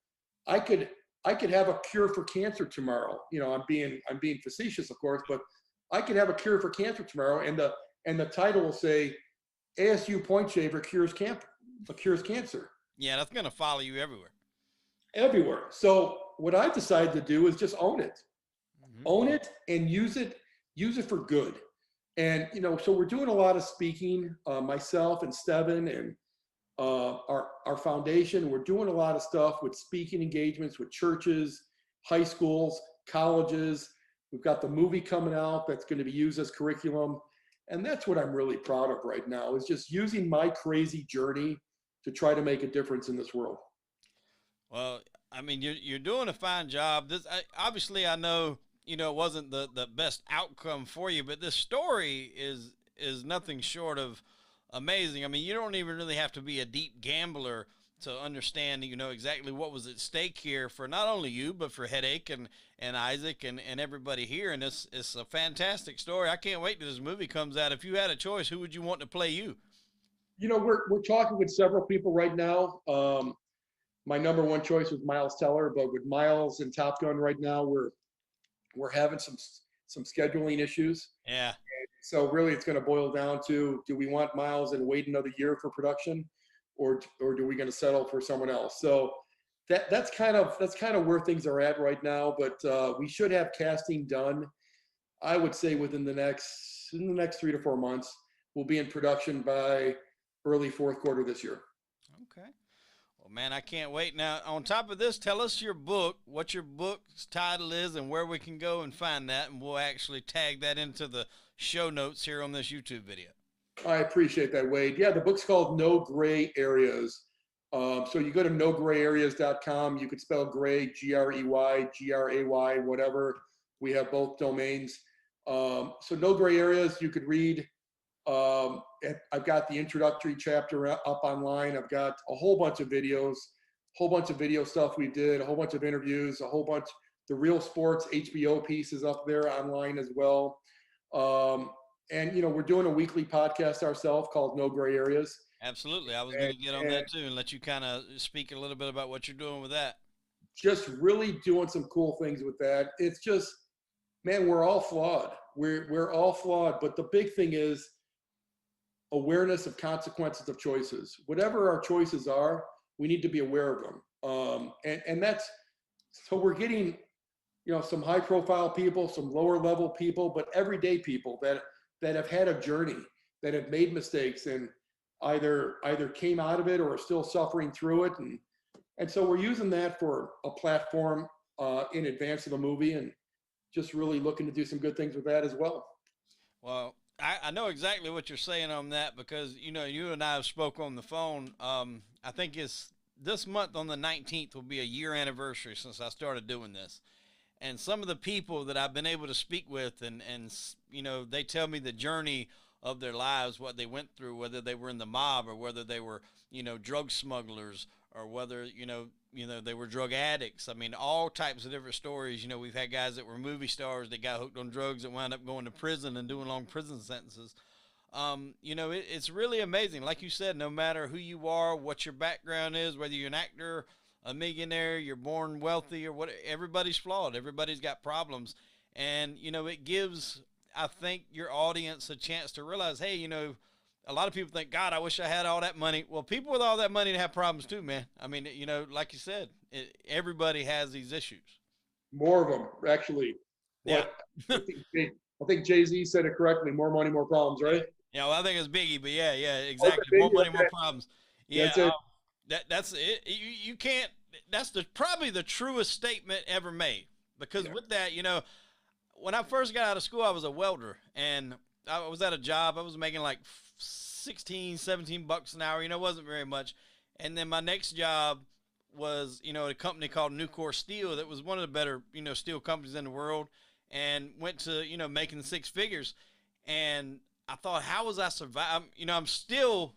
I could have a cure for cancer tomorrow. I'm being facetious, of course, but I could have a cure for cancer tomorrow, and the title will say ASU Point Shaver cures cancer. Yeah, that's gonna follow you everywhere. Everywhere. So what I've decided to do is just own it. Mm-hmm. Own it and use it for good. And, so we're doing a lot of speaking, myself and Stevin and our foundation. We're doing a lot of stuff with speaking engagements with churches, high schools, colleges. We've got the movie coming out that's going to be used as curriculum. And that's what I'm really proud of right now, is just using my crazy journey to try to make a difference in this world. Well, I mean, you're doing a fine job. Obviously, I know, it wasn't the best outcome for you, but this story is nothing short of amazing. I mean, you don't even really have to be a deep gambler to understand, exactly what was at stake here for not only you, but for Hedake and Isaac and everybody here. And it's a fantastic story. I can't wait till this movie comes out. If you had a choice, who would you want to play you? We're talking with several people right now. My number one choice was Miles Teller, but with Miles and Top Gun right now, we're having some scheduling issues. Yeah. So really, it's going to boil down to: do we want Miles and wait another year for production, or do we going to settle for someone else? So that's kind of where things are at right now. But we should have casting done, I would say, within the next 3 to 4 months. We'll be in production by early fourth quarter this year. Okay. Well, man, I can't wait. Now, on top of this, tell us your book, what your book's title is, and where we can go and find that, and we'll actually tag that into the show notes here on this YouTube video. I appreciate that, Wade. Yeah, the book's called No Gray Areas. So you go to nograyAreas.com. You could spell gray, Grey, Gray, whatever. We have both domains. So No Gray Areas, you could read. I've got the introductory chapter up online. I've got a whole bunch of videos, video stuff we did, a whole bunch of interviews, the Real Sports HBO piece is up there online as well. And we're doing a weekly podcast ourselves called No Gray Areas. Absolutely. I was going to get on that too and let you kind of speak a little bit about what you're doing with that. Just really doing some cool things with that. It's just, man, we're all flawed. We're all flawed. But the big thing is awareness of consequences of choices. Whatever our choices are, we need to be aware of them. And that's, so we're getting, some high profile people, some lower level people, but everyday people that have had a journey, that have made mistakes and either came out of it or are still suffering through it. And so we're using that for a platform in advance of the movie, and just really looking to do some good things with that as well. Well, I know exactly what you're saying on that, because, you and I have spoke on the phone. I think it's this month on the 19th will be a year anniversary since I started doing this. And some of the people that I've been able to speak with and they tell me the journey of their lives, what they went through, whether they were in the mob or whether they were, drug smugglers or whether, they were drug addicts. I mean, all types of different stories. We've had guys that were movie stars that got hooked on drugs that wound up going to prison and doing long prison sentences. It's really amazing. Like you said, no matter who you are, what your background is, whether you're an actor, a millionaire, you're born wealthy or what, everybody's flawed. Everybody's got problems. And, it gives, I think, your audience a chance to realize, hey, a lot of people think, God, I wish I had all that money. Well, people with all that money have problems too, man. I mean, like you said, everybody has these issues. More of them, actually. Yeah. I think Jay-Z said it correctly. More money, more problems, right? Yeah, well, I think it's Biggie, but yeah, exactly. Okay, more money, more problems. Yeah, that's it. You can't. That's probably the truest statement ever made. Because with that, when I first got out of school, I was a welder, and I was at a job. I was making like 16, 17 bucks an hour. It wasn't very much. And then my next job was, a company called Nucor Steel that was one of the better, steel companies in the world, and went to, making six figures. And I thought, how was I surviving? I'm still,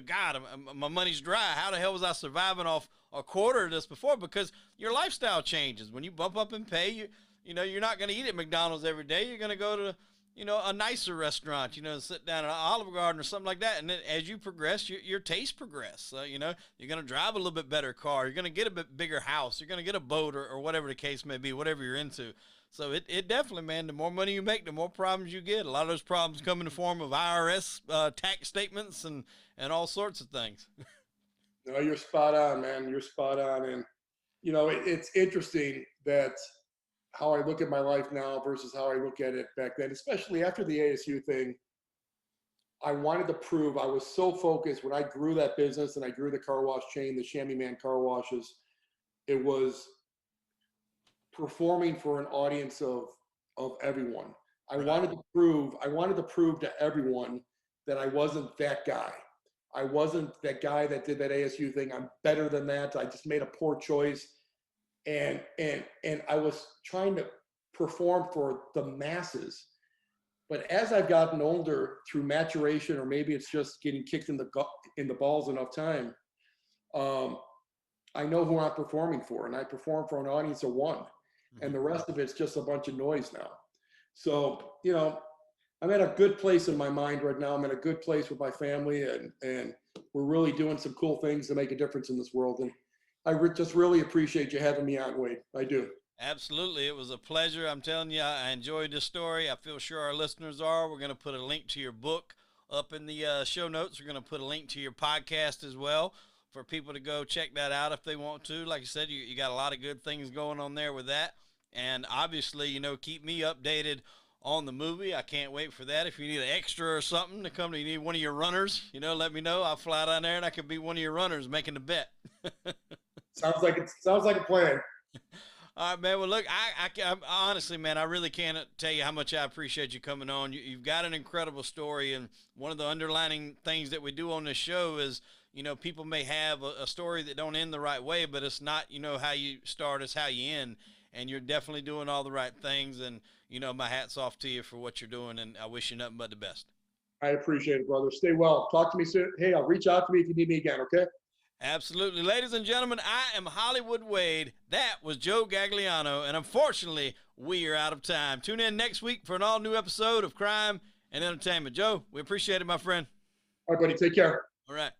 God, my money's dry. How the hell was I surviving off a quarter of this before? Because your lifestyle changes. When you bump up in pay, you're not going to eat at McDonald's every day. You're going to go to, a nicer restaurant, sit down at Olive Garden or something like that. And then as you progress, your taste progress. So, you're going to drive a little bit better car. You're going to get a bit bigger house. You're going to get a boat or whatever the case may be, whatever you're into. So it definitely, man, the more money you make, the more problems you get. A lot of those problems come in the form of IRS tax statements and all sorts of things. No, you're spot on, man. You're spot on. And you know, it's interesting that how I look at my life now versus how I look at it back then, especially after the ASU thing. I wanted to prove, I was so focused when I grew that business and I grew the car wash chain, the Chamois Man car washes. It was performing for an audience of everyone. I wanted to prove to everyone that I wasn't that guy. I wasn't that guy that did that ASU thing. I'm better than that. I just made a poor choice. And I was trying to perform for the masses. But as I've gotten older through maturation, or maybe it's just getting kicked in the balls enough time, I know who I'm performing for, and I perform for an audience of one, and the rest of it's just a bunch of noise now. So, you know, I'm at a good place in my mind right now. I'm in a good place with my family, and we're really doing some cool things to make a difference in this world. And I just really appreciate you having me on, Wade. I do. Absolutely. It was a pleasure. I'm telling you, I enjoyed this story. I feel sure our listeners are. We're going to put a link to your book up in the show notes. We're going to put a link to your podcast as well for people to go check that out if they want to. Like I said, you got a lot of good things going on there with that. And obviously, you know, keep me updated on the movie. I can't wait for that. If you need an extra or something to come, you need one of your runners, you know, let me know. I'll fly down there and I could be one of your runners making the bet. Sounds like a plan. All right, man. Well, look, I honestly, man, I really can't tell you how much I appreciate you coming on. You've got an incredible story, and one of the underlining things that we do on this show is, you know, people may have a story that don't end the right way, but it's not, you know, how you start, it's how you end, and you're definitely doing all the right things, and, you know, my hat's off to you for what you're doing, and I wish you nothing but the best. I appreciate it, brother. Stay well. Talk to me soon. Hey, I'll reach out to me if you need me again, okay? Absolutely. Ladies and gentlemen, I am Hollywood Wade. That was Joe Gagliano, and unfortunately, we are out of time. Tune in next week for an all-new episode of Crime and Entertainment. Joe, we appreciate it, my friend. All right, buddy. Take care. All right.